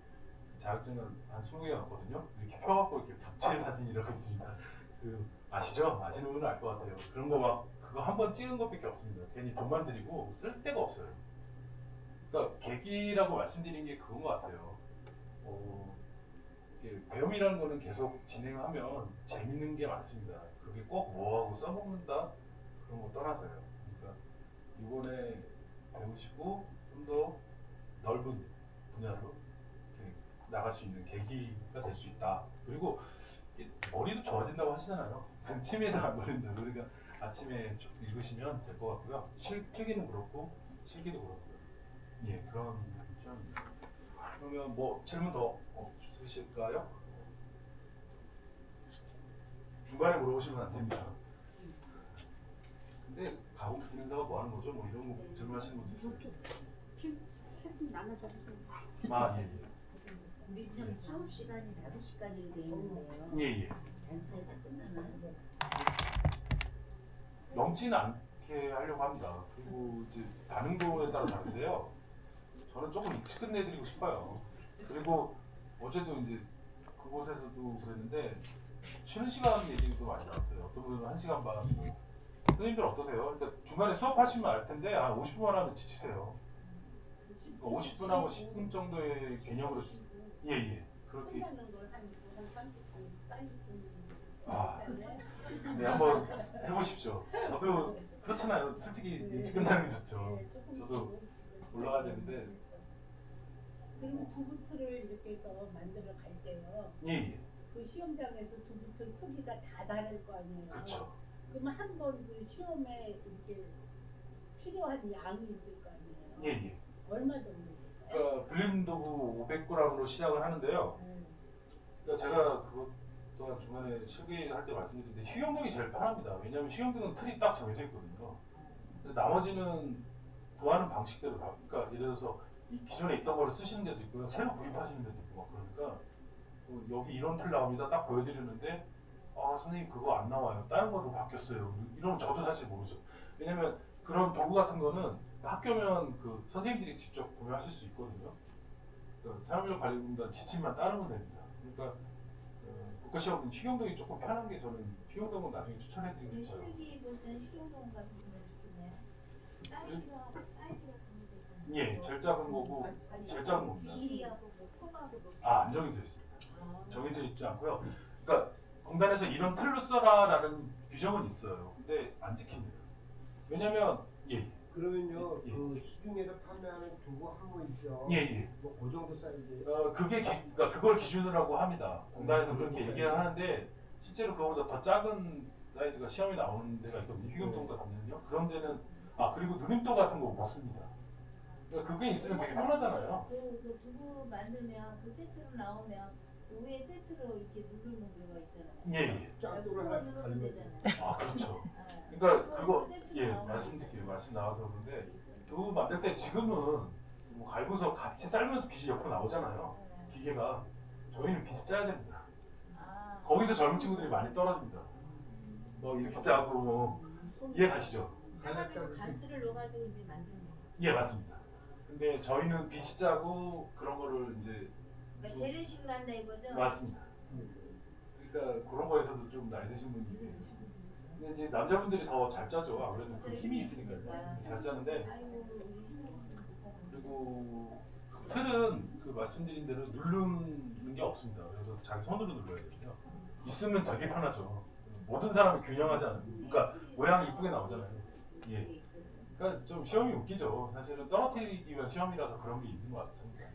자격증은 한 20개가 넘거든요. 이렇게 펴갖고 이렇게 부채 사진이라고 있습니다. 아시죠? 아시는 분은 알 것 같아요. 그런 거 그거 한 번 찍은 것밖에 없습니다. 괜히 돈만 들이고 쓸 데가 없어요. 그러니까 계기라고 말씀드린 게 그건 것 같아요. 배움이라는 거는 계속 진행하면 재밌는 게 많습니다. 그게 꼭 뭐하고 써먹는다 그런 거 떠나서요. 그러니까 이번에 배우시고 좀 더 넓은 분야로 나갈 수 있는 계기가 될 수 있다. 그리고 머리도 좋아진다고 하시잖아요. 치매도 안 걸린다. 그러니까 아침에 좀 읽으시면 될 것 같고요. 필기는 그렇고 실기도 그렇고요. 예, 그런 시험입니다. 그러면 뭐 질문 더 없으실까요? 중간에 물어보시면 안 됩니다. 근데 가공 기능사가 뭐 하는 거죠? 뭐 이런 거 질문하시는 분도 있어요. 책 나눠줘주세요. 예. 우리 지금 수업 시간이 5시까지로 돼 있는데요. 예. 단수에 다 끝나면 넘지는 않게 하려고 합니다. 그리고 이제 반응도에 따라 다른데요. 저는 조금 일찍 끝내드리고 싶어요. 그리고 어제도 이제 그곳에서도 그랬는데 쉬는 시간 얘기도 많이 나왔어요. 어떤 분은 1시간 반. 선생님들 어떠세요? 그러니까 중간에 수업하시면 알 텐데 50분만 하면 지치세요. 50분하고 10분 정도의 개념으로 예. 그렇게 네 한번 해보십시오. 저도 그렇잖아요. 솔직히 일찍 끝나는 게 좋죠. 저도 올라가야 되는데. 그러면 두부틀을 이렇게 해서 만들어 갈 때요. 예. 그 시험장에서 두부틀 크기가 다 다를 거 아니에요. 그렇죠. 그러면 한 번 그 시험에 이렇게 필요한 양이 있을 거 아니에요. 예. 얼마 정도 될까요? 그러니까 불린 도구 500g으로 시작을 하는데요. 그러니까 제가 그것 또한 중간에 실기할 때 말씀드렸는데 휴영등이 제일 편합니다. 왜냐하면 휴영등은 틀이 딱 정해져 있거든요. 근데 나머지는 구하는 방식대로 다. 그러니까 예를 들어서 이 기존에 있던 거를 쓰시는 데도 있고요, 새로 구입하시는 데도 있고 막 그러니까 여기 이런 틀 나옵니다. 딱 보여드리는데 아 선생님 그거 안 나와요. 다른 거로 바뀌었어요. 이러면 저도 사실 모르죠. 왜냐면 그런 도구 같은 거는 학교면 그 선생님들이 직접 구매하실 수 있거든요. 그러니까 산업인력관리공단 지침만 따르면 됩니다. 그러니까 국가시험은 휴영등이 조금 편한 게 저는 휴영등은 나중에 추천해드리고 싶어요. 실기 볼 때는 휴영동 가서 보면 좋겠네요. 사이즈가 정해져 있잖아요. 예, 제일 작은 거고 제일 작은 겁니다. 길이하고 뭐 폼하고 뭐. 안 정해져 있습니다. 정해져 있지 않고요. 그러니까 공단에서 이런 틀로 써라라는 규정은 있어요. 근데 안 지킵니다. 왜냐면 그러면요, 예. 그 시중에서 판매하는 두부 한 번이죠. 예. 뭐 그 정도 사이즈. 그러니까 그걸 기준으로 하고 합니다. 공단에서 그렇게 얘기를 하는데 실제로 그거보다 더 작은 사이즈가 시험에 나오는 데가 있거든요. 휴경동 같은데는요. 그런 데는 그리고 누림도 같은 거 못 씁니다. 그러니까 그게 있으면 되게 편하잖아요. 그 두부 만들면 그 세트로 나오면 그 위에 세트로 이렇게 누르는 거가 있잖아요. 예. 짝도를 그거 하나 누르면 달면. 되잖아요. 그렇죠. 아, 그러니까 그거 세트로 나오면 말씀드릴게요. 말씀 나와서 그런데 두부 만들 때 지금은 뭐 갈고서 같이 삶으면서 빗이 옆으로 나오잖아요. 기계가. 저희는 빗을 짜야 됩니다. 아, 거기서 젊은 친구들이 많이 떨어집니다. 이렇게 짜고 이해 가시죠? 해가지고 간수를 넣어가지고 이제 만드는 거. 예, 맞습니다. 근데 저희는 빗이 짜고 그런 거를 이제 그러니까 재래식으로 한다 이거죠? 맞습니다. 그러니까 그런 거에서도 좀 나이 드신 분이 근데 이제 남자분들이 더 잘 짜죠. 아무래도 그 힘이 있으니까요. 잘 짜는데 아이고 우리 신랑은 그리고 틀은 그 말씀드린 대로 누르는 게 없습니다. 그래서 자기 손으로 눌러야 되거든요. 있으면 되게 편하죠. 모든 사람이 균형하지 않아요. 그러니까 모양이 이쁘게 나오잖아요. 예. 그러니까 좀 시험이 웃기죠. 사실은 떨어뜨리기 위한 시험이라서 그런 게 있는 것 같습니다.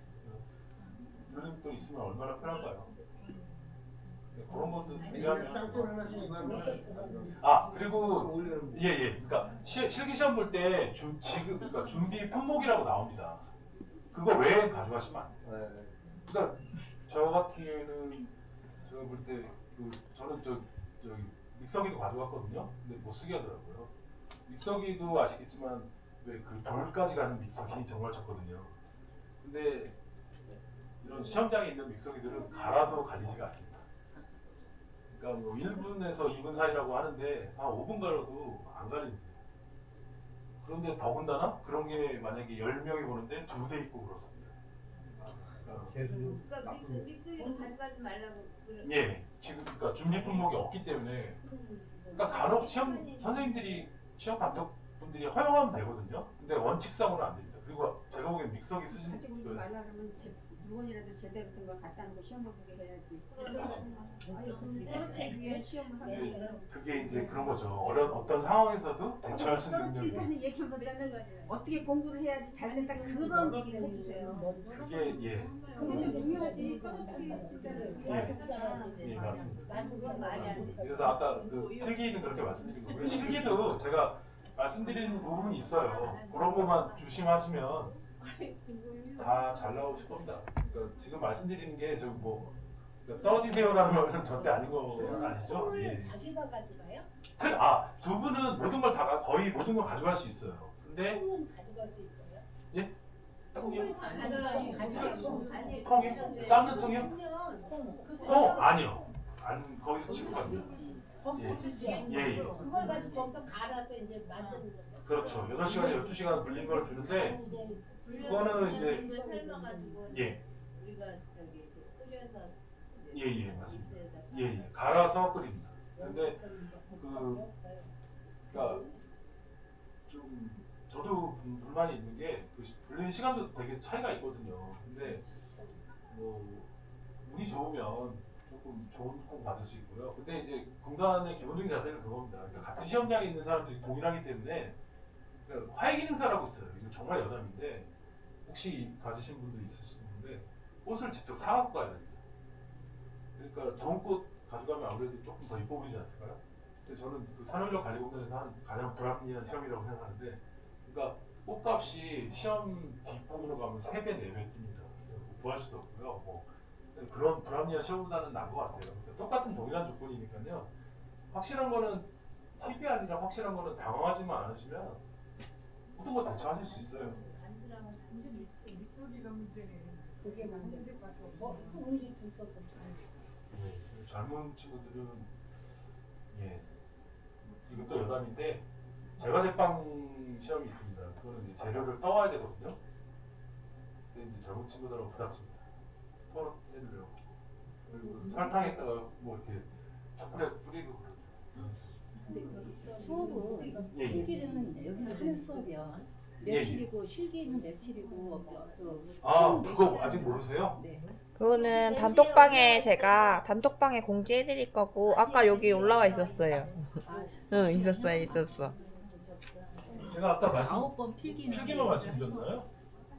누름도 있으면 얼마나 편할까요? 그런 것도 준비하면. 짝도를 하나씩 이만하면. 그리고 올리는. 예. 그러니까 실기 시험 볼 때 지금 그러니까 준비 품목이라고 나옵니다. 그거 외에 가져가시면 안 돼요. 네. 그러니까 저 같은 경우에는 제가 볼 때 저는 저기 믹서기도 가져갔거든요. 근데 못 쓰게 하더라고요. 믹서기도 아시겠지만 왜 그 돌까지 가는 믹서기 정말 좋거든요. 근데 이런 시험장에 있는 믹서기들은 갈아도 갈리지가 않습니다. 그러니까 뭐 1분에서 2분 사이라고 하는데 한 5분 갈아도 안 갈립니다. 그런데 더군다나 그런 게 만약에 10명이 보는데 2대 있고 그렇습니다. 그러니까 믹스기로 가져가지 말라고. 예, 지금 그러니까 준비 품목이 없기 때문에 그러니까 간혹 시험 선생님들이 시험 감독분들이 허용하면 되거든요. 근데 원칙상으로는 안 됩니다. 그리고 제가 보기엔 믹서기 쓰시는 가지고 오지 말라면 물건이라도 제대로 된 걸 갖다 놓고 시험 보게 해야지. 아니 그렇게 위해 시험을 하는 거예요. 그게 이제 그런 거죠. 어떤 상황에서도 대처할 수 있는 능력이. 떨어뜨리다는 얘기보다는 어떻게 공부를 해야지 잘 된다 그런 얘기를 해주세요. 그게 예. 그게 좀 중요하지. 떨어뜨리다는 예, 맞습니다. 난 그건 말이 안 돼. 그래서 아까 그 필기는 그렇게 말씀드린 거고요. 실기도 제가 말씀드린 부분이 있어요. 그런 것만 조심하시면 다 잘 나오실 겁니다. 그러니까 지금 말씀드리는 게 저 뭐 떨어지세요라는 말은 절대 아닌 거 아시죠? 예. 자기가 가져가요? 두 분은 모든 걸 거의 모든 걸 가져갈 수 있어요. 근데 콩은 가져갈 수 있어요? 예? 콩을 가져갈 수 아니, 콩이요? 삶는 콩이요? 아니요. 거기서 취급합니다. 예. 그걸 가지고 거기서 갈아서 이제 만드는 거죠. 그렇죠. 8시간, 12시간 불린 걸 주는데 그거는 이제 삶아가지고 예. 우리가 저기 끓여서 예, 맞습니다. 예. 갈아서 끓입니다. 근데 그러니까 좀 저도 불만이 있는 게 그 불리는 시간도 되게 차이가 있거든요. 근데 뭐 운이 좋으면 좀 조금 좋은 꼭 받을 수 있고요. 근데 이제 공단의 기본적인 자세는 그겁니다. 그러니까 같은 시험장에 있는 사람들이 동일하기 때문에 그러니까 화해기능사라고 있어요. 이거 정말 여담인데 혹시 가지신 분도 있으시는데 꽃을 직접 사갖고 가야 됩니다. 그러니까 좋은 꽃 가져가면 아무래도 조금 더 이뻐 보이지 않을까요? 근데 저는 그 산업인력 관리공단에서 하는 가장 불합리한 시험이라고 생각하는데, 그러니까 꽃값이 시험 뒷부분으로 가면 3배, 4배 뜹니다. 구할 수도 없고요. 뭐 그런 불합리한 시험보다는 나은 것 같아요. 그러니까 똑같은 동일한 조건이니까요. 확실한 거는 팁이 아니라 확실한 거는 당황하지만 않으시면 모든 거 대처하실 수 있어요. 밑소리가 문제네. 그게 문제. 운이 불써서. 젊은 친구들은 이것도 여담인데 제과제빵 시험이 있습니다. 그거는 이제 재료를 떠와야 되거든요. 근데 이제 젊은 친구들하고 부닥칩니다. 서로 해주려고. 그리고 설탕에다가 뭐 이렇게 초콜릿 뿌리고 그러죠. 수업은 예, 예. 실기는 여기서 하는 수업이요. 며칠이고 실기는 며칠이고 그거 아직 모르세요? 네. 그거는 단톡방에 제가 단톡방에 공지해드릴 거고 아까 여기 올라와 있었어요. 응, 있었어. 제가 아까 9번 필기는 필기만 말씀드렸나요?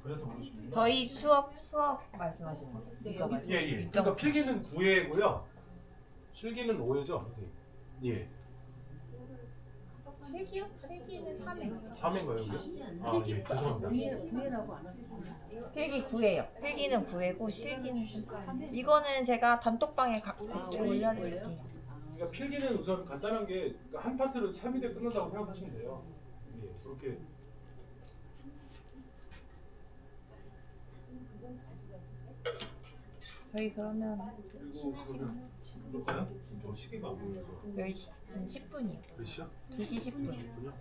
그래서 모르시구나. 저희 수업 말씀하시는 거죠? 네, 여기 있어요. 예. 그러니까 필기는 9회고요. 실기는 5회죠, 선생님. 예. 필기요? 필기는 3회. 3회인가요, 여기? 예, 죄송합니다. 구애라고 안 하셨어요? 필기 9회요. 필기는 9회고 실기는 3회. 이거는 제가 단톡방에 올려드릴게요. 그러니까 필기는 우선 간단한 게 그러니까 한 파트를 3일에 끝난다고 생각하시면 돼요. 예, 그렇게. 저희 그러면 그리고 그러면 그럴까요? 저 시계가 안 보여서. 여기 지금 10분이요. 몇 시야? 2시 10분. 10분이요?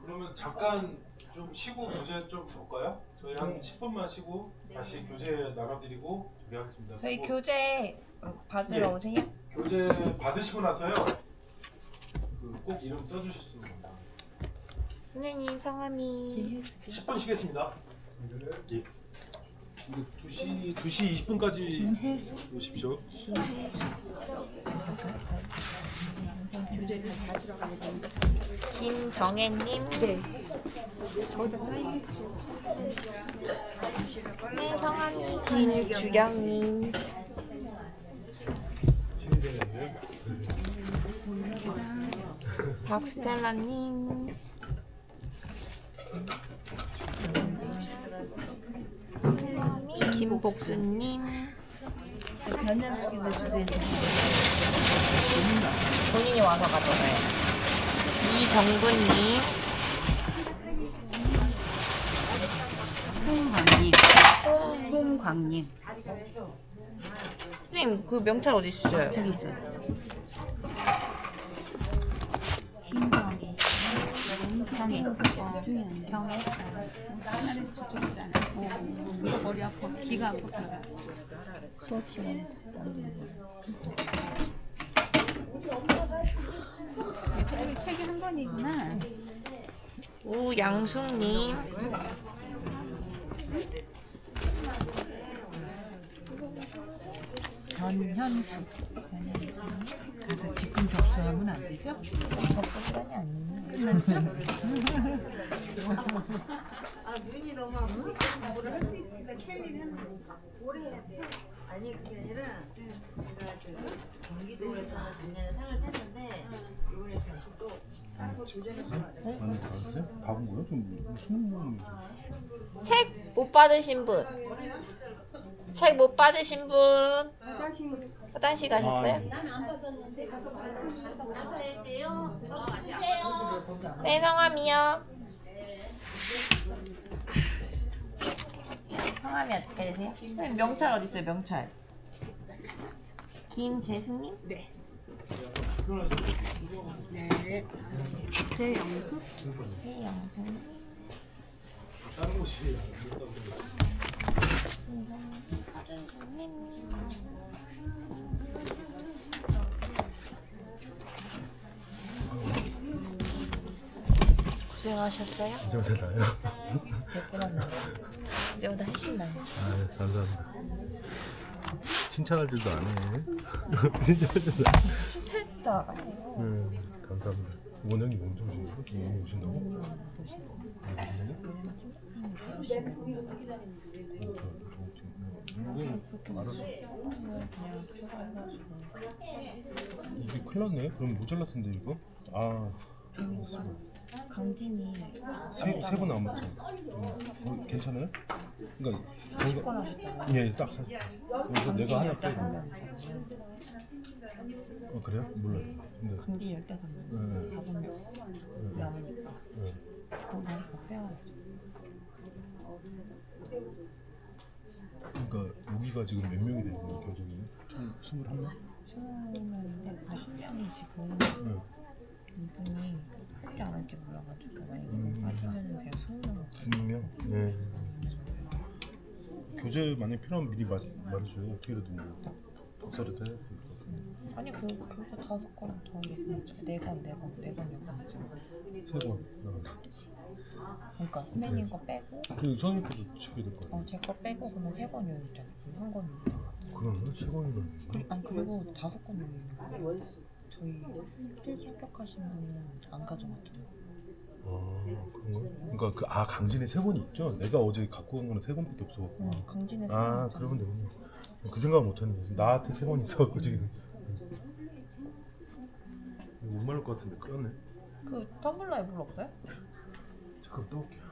그러면 잠깐 좀 쉬고 교재 좀 볼까요? 저희 한 10분만 쉬고 다시 교재 나눠드리고 준비하겠습니다. 저희 그리고 교재 받으러 예. 오세요. 교재 받으시고 나서요. 꼭 이름 써주실 수 있습니다. 선생님 성함이 10분 쉬겠습니다. 예. 2시 20분까지 오십시오. 김정혜님. 네. 네, 성함이 김주경님. 박스텔라님. 성함이 김복수님. 변연수기도 주세요. 본인이 와서 가져가요. 이정구님. 홍광님. 선생님 그 명찰 어디 있어요? 저기 있어요. 힘광이. 형이. 형이. 나는 저쪽이잖아. 머리 아파. 귀가 아파. 수업 시간에 책이 한 권이구나. 우양숙님. 변현수. 가서 지금 접수하면 안 되죠? 접수권이 아니에요. 끝났죠? 눈이 너무 아프니까 공부를 할 수 있으니까 캘리는 오래 해야 돼. 아니 그게 아니라 제가 경기도에서 작년에 상을 탔는데 이번에 다시 또 다른 거 도전해서 많이 받았어요? 받은 거요? 좀 수능 모임. 책 못 받으신 분. 책 못 받으신 분. 화장실 가셨어요? 난 안 받았는데 가서 받아야 돼요. 주세요. 네, 성함이요. 성함이 어떻게 되세요? 선생님 명찰 어디 있어요? 명찰. 김재수님? 네. 최영숙. 최영수님. 다른 곳이 고생하셨어요? 이제부터 나요? 됐구나. 이제보다 훨씬 나요. 아, 감사합니다. 칭찬할 줄도 안 해. 칭찬할 줄도 안 해. 칭찬도 알아요. 감사합니다. 원장님 엄청 오시는 거? 원장님 오신다고? 원장님은 못 오시고 왜냐면 칭찬은 잘 오시고 그냥 추가해가지고 이게 큰일 났네. 그럼 모자랐던데 이거? 아 강진이 세 번 남았죠. 괜찮아요? 그러니까 40건 하셨다고요? 예, 딱 사. 그래서 내가 하나 빼고. 15명이세요. 그래요? 몰라요. 근데 강진 15명, 5명 남으니까 거기서 한 번 빼와야죠. 그러니까 여기가 지금 몇 명이 되는 거예요? 교수님? 총 21명? 20명인데 한 명이 지금 이분이 할게 안 할게 몰라가지고 만약에 빠지면은 그냥 20명 20명? 네. 교재 만약 필요하면 미리 말해줘요. 어떻게든 뭐 독서라도 해야 될 것 같은데. 아니 그래서 5건 더 얘기했죠. 4건 얘기했죠. 3번. 그러니까 선생님 거 빼고 그 선생님 것도 지켜야 될 거 아니에요? 제 거 빼고 그러면 3건 요일 있잖아요. 그럼 1건 요일. 그러면 3번이면 아니 그리고 5건 요일 있는 거예요. 저희 필기 합격하신 분은 안 가져갔잖아요. 그런 거? 그러니까 강진에 3번이 있죠? 내가 어제 갖고 간 거는 3번밖에 없어갖고. 강진에 그러면 되군요. 그 생각 못했네. 나한테 3번 있어갖고 지금. 못 말할 것 같은데 끌었네. 그 텀블러에 물 없어요? 잠깐 떠올게요.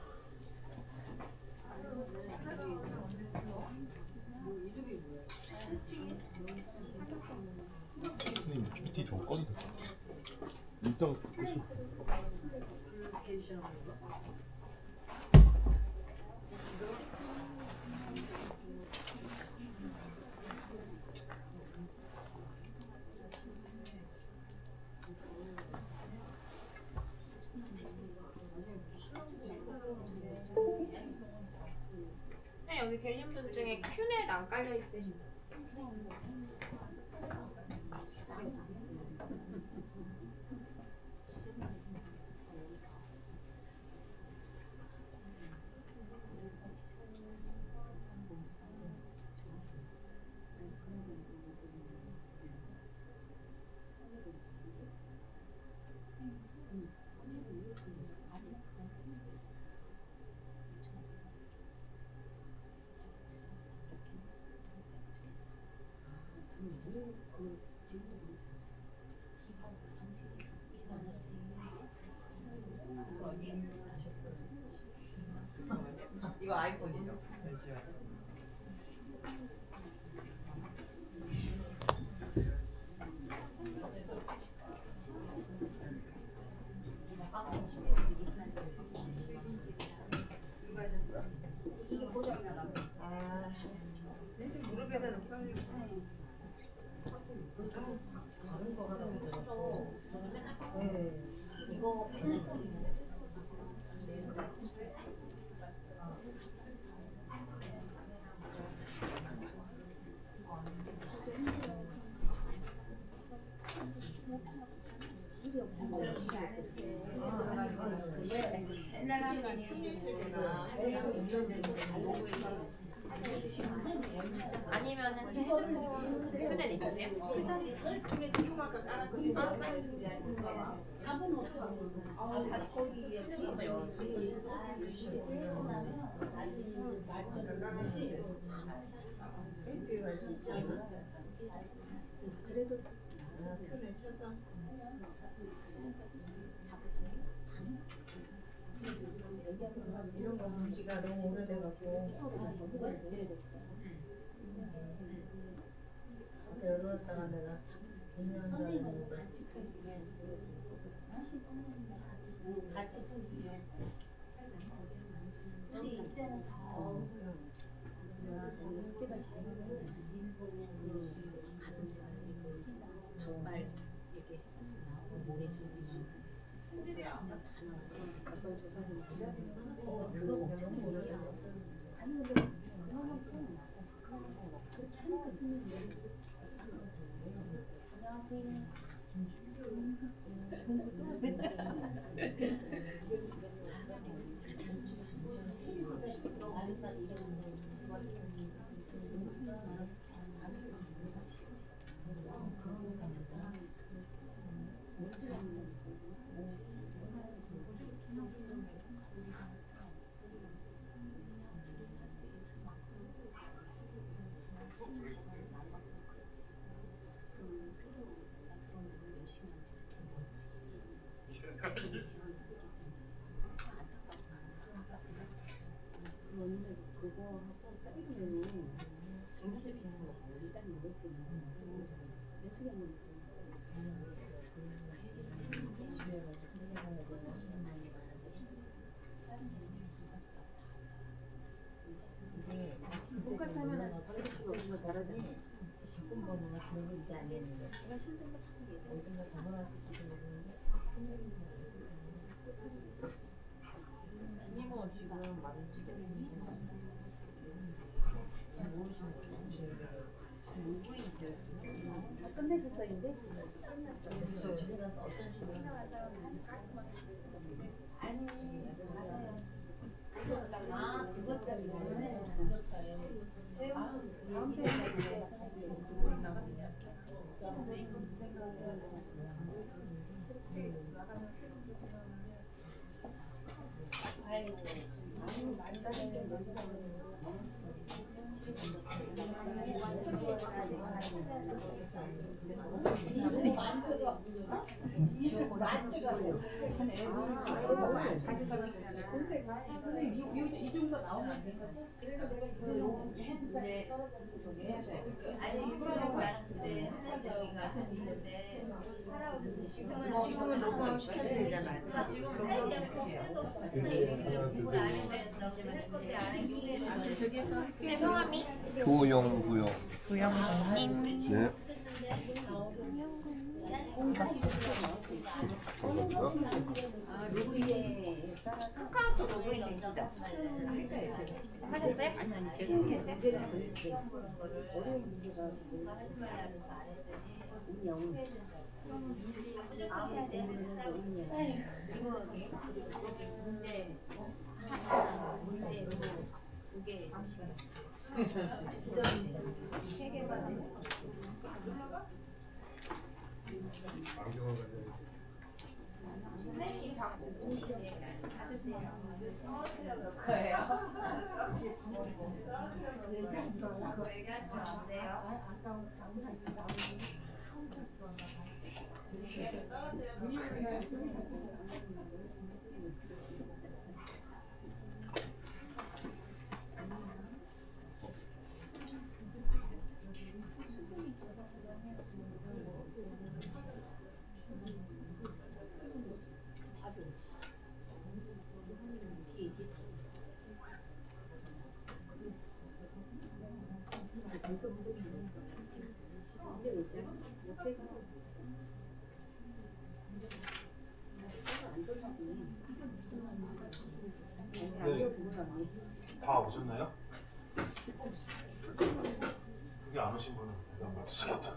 선생님 PT 저거 꺼도 될까? 이따가 끄시. 여기 계신 분 중에 큐넷 안 깔려 있으신 분? 이거 아이폰이죠? 무릎에다 놓고 다른 거 하나 들었어. 이거 아니면은 휴대 있으세요? 그래도 편을 쳐서 이런 거 문지가 너무 오래돼갖고 열었다가 내가 2년 전에 같이 보기에 정말 이게 모래 주는 어떤 조사를 보면 그거 엄청 모르야. 아니 근데 그만큼 그렇게 하니까 손님이 안녕하세요. 그거 하고 쌓이면은 정신에서 일단 먹을 수 있는 몇 시간은 똑같이 하면은 이거 잘하지. 10분보다는 그런 이제 안 되는데 제가 힘든 거 참 얘기해서 어딘가 전화와서 지금 이모 지금 많이 끝내셨어 이제? 아, 그것 때문에. 다음 주에 이 정도 나오면 된 거죠? 그래서 내가 아니 이거라고 하는데 하나님이가 있는데 지금은 녹음 시켜야 되잖아요. 지금 공부를 안 해서 할 건데 안 하기 저기서 네, 성함이 조영구요. 구영님. 네. 잠깐만요. 아, 로그인에 따라서 카카오톡 로그인 되시죠? 하셨어요? 아니 제가 문제가 걸렸어요. 시험 보는 거를 어려운 문제가 지금 하지 말라면서 안 했더니 운영 해야 된다고. 아무 무조건 해야 때문에 돼. 운영 이거 문제로 2개 방식이 세 개만 선생님 벌써 운동이 됐어. 근데 왜 있잖아? 못해가 안 좋나 보네. 아니 안 좋구나 언니. 다 오셨나요? 여기 안 오신 분은 대답 없으시겠죠?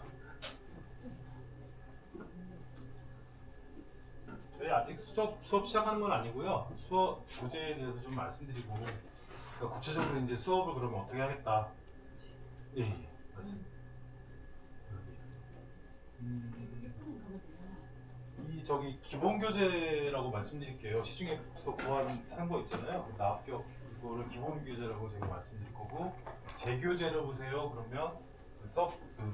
저희 아직 수업 시작하는 건 아니고요. 수업 교재에 대해서 좀 말씀드리고, 그러니까 구체적으로 이제 수업을 그러면 어떻게 하겠다. 예, 맞습니다. 이 저기 기본 교재라고 말씀드릴게요. 시중에서 구한 산 거 있잖아요. 나 합격 이거를 기본 교재라고 제가 말씀드릴 거고, 제 교재를 보세요. 그러면 그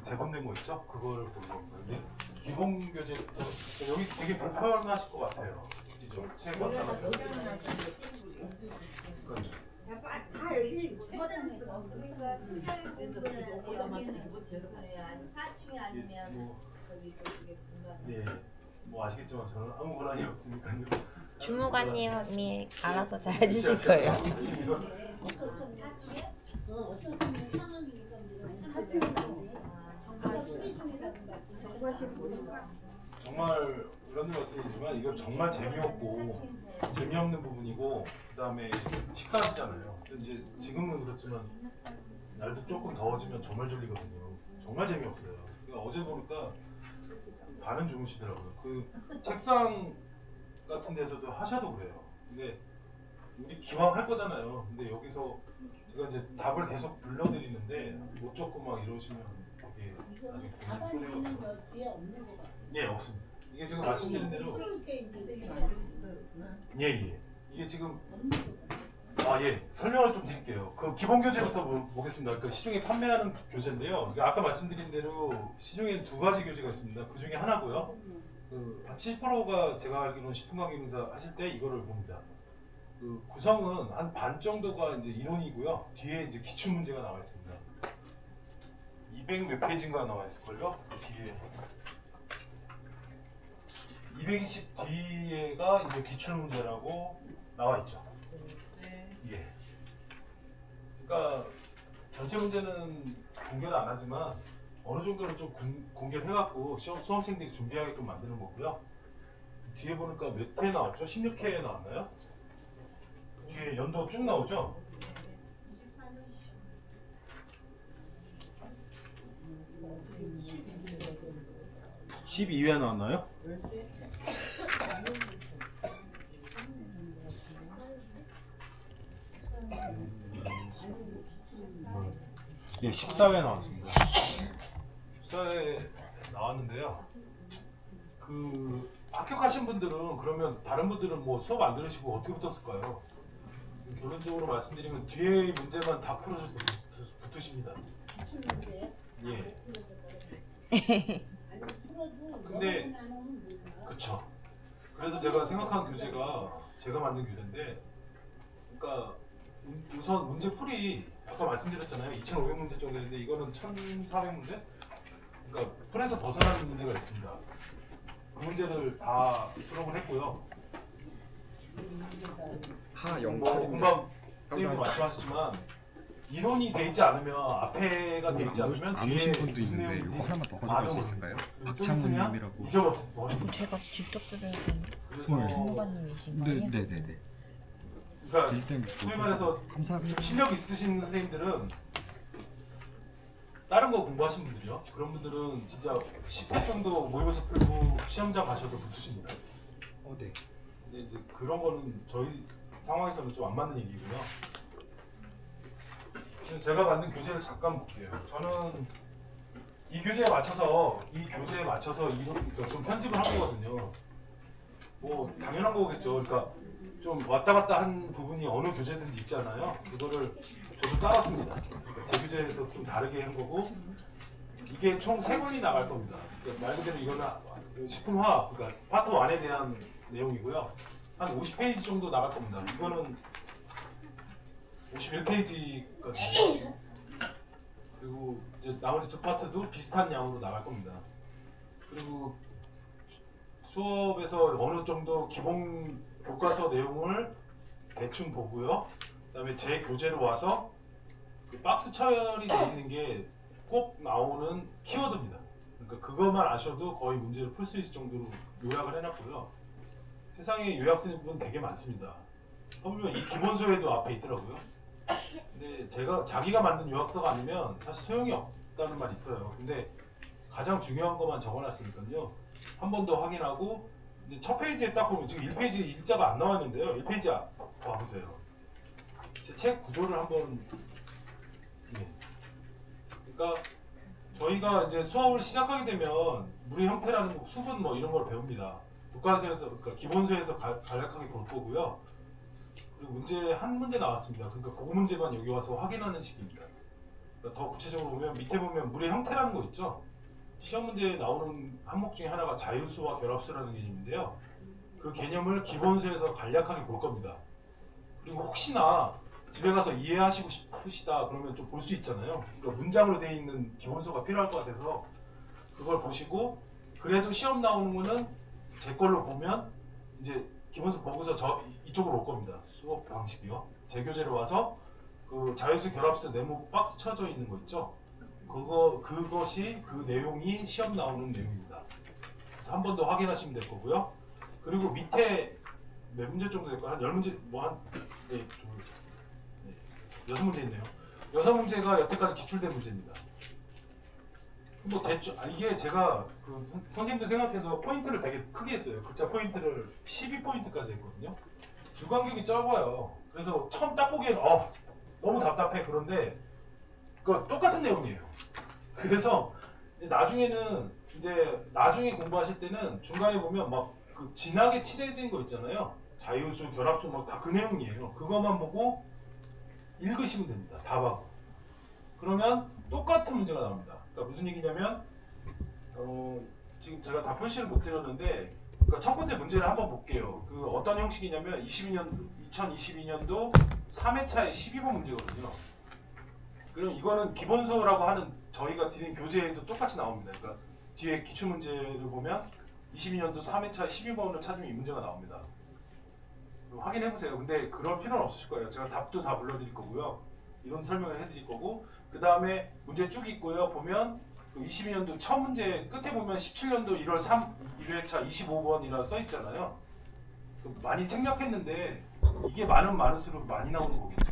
재본된 거 있죠? 그걸 보는 겁니다. 근데 기본 교재부터 여기 되게 불편하실 것 같아요. 그죠? 책 왔다가 다 여기 집어넣을 수가 없으니까 책상을 공부는 4층이 아니면 저기 저쪽에 공간. 예, 뭐 아시겠지만 저는 아무 권한이 없으니까요. 주무관님이 알아서 잘 해주실 거예요. 4층에? 어쩔 수 없는 상황이니까 우리가 사칭은 안 돼. 정말 수리 중이라든가 정과실 모르겠어. 정말 이런 말씀이지만 이건 정말 재미없고 재미없는 부분이고, 그다음에 식사하시잖아요. 근데 이제 지금은 그렇지만 날도 조금 더워지면 정말 졸리거든요. 정말 재미없어요. 그러니까 어제 보니까 반은 주무시더라고요. 그 책상 같은 데서도 하셔도 그래요. 근데 우리 기왕 할 거잖아요. 근데 여기서 제가 이제 답을 계속 불러드리는데 못 적고 막 이러시면 예, 이거는 나중에 보면 답안지는 여 뒤에 없는 거 같아요. 예, 없습니다. 이게 지금 말씀드린 대로 페이지 예. 이게 지금 없는 거 같아요. 예, 설명을 좀 드릴게요. 그 기본 교재부터 보겠습니다. 그 시중에 판매하는 교재인데요. 아까 말씀드린 대로 시중에 두 가지 교재가 있습니다. 그 중에 하나고요. 한 70%가 제가 알기로는 식품 강의 인사 하실 때 이거를 봅니다. 그 구성은 한 반 정도가 이제 이론이고요. 뒤에 이제 기출 문제가 나와 있습니다. 200 몇 페이지인가 나와 있을걸요? 뒤에 220 뒤에가 이제 기출 문제라고 나와 있죠. 예. 그러니까 전체 문제는 공개를 안 하지만 어느 정도는 좀 공개를 해갖고 수험생들이 준비하게끔 만드는 거고요. 뒤에 보니까 몇 회 나왔죠? 16회 나왔나요? 뒤에 연도 쭉 나오죠? 네. 12회 나왔나요? 예, 14회 나왔습니다. 14회 나왔는데요. 그 합격하신 분들은 그러면 다른 분들은 뭐 수업 안 들으시고 어떻게 붙었을까요? 결론적으로 말씀드리면 뒤에 문제만 다 풀어서 붙으십니다. 기출 문제예요? 예. 아니 풀어도 근데 너무 안 오면 몰라. 그쵸. 그래서 제가 생각한 교재가 제가 만든 교재인데, 그러니까 우선 문제 풀이 아까 말씀드렸잖아요. 2,500문제 정도 되는데 이거는 1,400문제? 그러니까 풀에서 벗어나는 문제가 있습니다. 그 문제를 다 수록을 했고요. 뭐 금방 선생님도 말씀하셨지만 이론이 돼 있지 않으면 앞에가 돼 있지 않으면 안 오신 분도 있는데 이거 하나만 더 가져갈 수 있을까요? 박창훈님이라고. 잊어버렸어. 제가 직접 드려야 되는 주무관님이신가요? 네네네. 그러니까 소위 말해서 감사합니다. 실력 있으신 선생님들은 다른 거 공부하신 분들이요. 그런 분들은 진짜 10회 정도 모의고사 풀고 시험장 가셔도 붙으십니다. 네. 근데 이제 그런 거는 저희 상황에서는 좀 안 맞는 얘기고요. 제가 만든 교재를 잠깐 볼게요. 저는 이 교재에 맞춰서 이거 좀 편집을 한 거거든요. 뭐 당연한 거겠죠. 그러니까 좀 왔다 갔다 한 부분이 어느 교재든지 있잖아요. 그거를 저도 따랐습니다. 그러니까 제 교재에서 좀 다르게 한 거고, 이게 총 3권이 나갈 겁니다. 그러니까 말 그대로 이거는 식품화학, 그러니까 파트 1에 대한 내용이고요. 한 50페이지 정도 나갈 겁니다. 이거는 51페이지까지. 그리고 이제 나머지 두 파트도 비슷한 양으로 나갈 겁니다. 그리고 수업에서 어느 정도 기본 교과서 내용을 대충 보고요. 그다음에 제 교재로 와서 그 박스 처리되어 있는 게 꼭 나오는 키워드입니다. 그러니까 그것만 아셔도 거의 문제를 풀 수 있을 정도로 요약을 해놨고요. 세상에 요약된 부분 되게 많습니다. 보면 이 기본서에도 앞에 있더라고요. 근데 자기가 만든 요약서가 아니면 사실 소용이 없다는 말이 있어요. 근데 가장 중요한 것만 적어놨으니까요. 한 번 더 확인하고, 이제 첫 페이지에 딱 보면 지금 1페이지 일자가 안 나와 있는데요. 1페이지 봐보세요. 제 책 구조를 한번. 그러니까 저희가 이제 수업을 시작하게 되면 물의 형태라는 거, 수분 뭐 이런 걸 배웁니다. 교과서에서, 그러니까 기본서에서 간략하게 볼 거고요. 그리고 한 문제 나왔습니다. 그러니까 그 문제만 여기 와서 확인하는 식입니다. 그러니까 더 구체적으로 보면 밑에 보면 물의 형태라는 거 있죠. 시험 문제에 나오는 항목 중에 하나가 자유수와 결합수라는 개념인데요. 그 개념을 기본서에서 간략하게 볼 겁니다. 그리고 혹시나 집에 가서 이해하시고 싶으시다 그러면 좀 볼 수 있잖아요. 그러니까 문장으로 되어 있는 기본서가 필요할 것 같아서 그걸 보시고, 그래도 시험 나오는 거는 제 걸로 보면 이제 기본서 보고서 이쪽으로 올 겁니다. 수업 방식이요. 제 교재로 와서 그 자유수 결합수 네모 박스 쳐져 있는 거 있죠. 그것이 그 내용이 시험 나오는 내용입니다. 한 번 더 확인하시면 될 거고요. 그리고 밑에 몇 문제 정도 될까요? 한 10문제, 네, 6문제 있네요. 6문제가 여태까지 기출된 문제입니다. 뭐 대충 이게 제가 그 선생님들 생각해서 포인트를 되게 크게 했어요. 글자 포인트를 12포인트까지 했거든요. 주간격이 적어요. 그래서 처음 딱 보기엔 너무 답답해. 그런데 그 똑같은 내용이에요. 그래서 이제 나중에 공부하실 때는 중간에 보면 막 그 진하게 칠해진 거 있잖아요. 자유수, 결합수 막 다 그 내용이에요. 그것만 보고 읽으시면 됩니다. 답하고. 그러면 똑같은 문제가 나옵니다. 그러니까 무슨 얘기냐면 지금 제가 다 표시를 못 드렸는데 그러니까 첫 번째 문제를 한번 볼게요. 그 어떤 형식이냐면 2022년도 3회차의 12번 문제거든요. 그럼 이거는 기본서라고 하는 저희가 드린 교재에도 똑같이 나옵니다. 그러니까 뒤에 기출문제를 보면 22년도 3회차 12번을 찾으면 이 문제가 나옵니다. 확인해보세요. 근데 그럴 필요는 없으실 거예요. 제가 답도 다 불러드릴 거고요. 이런 설명을 해드릴 거고 그 다음에 문제 쭉 있고요. 보면 22년도 첫 문제 끝에 보면 17년도 1월 1회차 25번이라 써있잖아요. 많이 생략했는데 이게 많을수록 많이 나오는 거겠죠.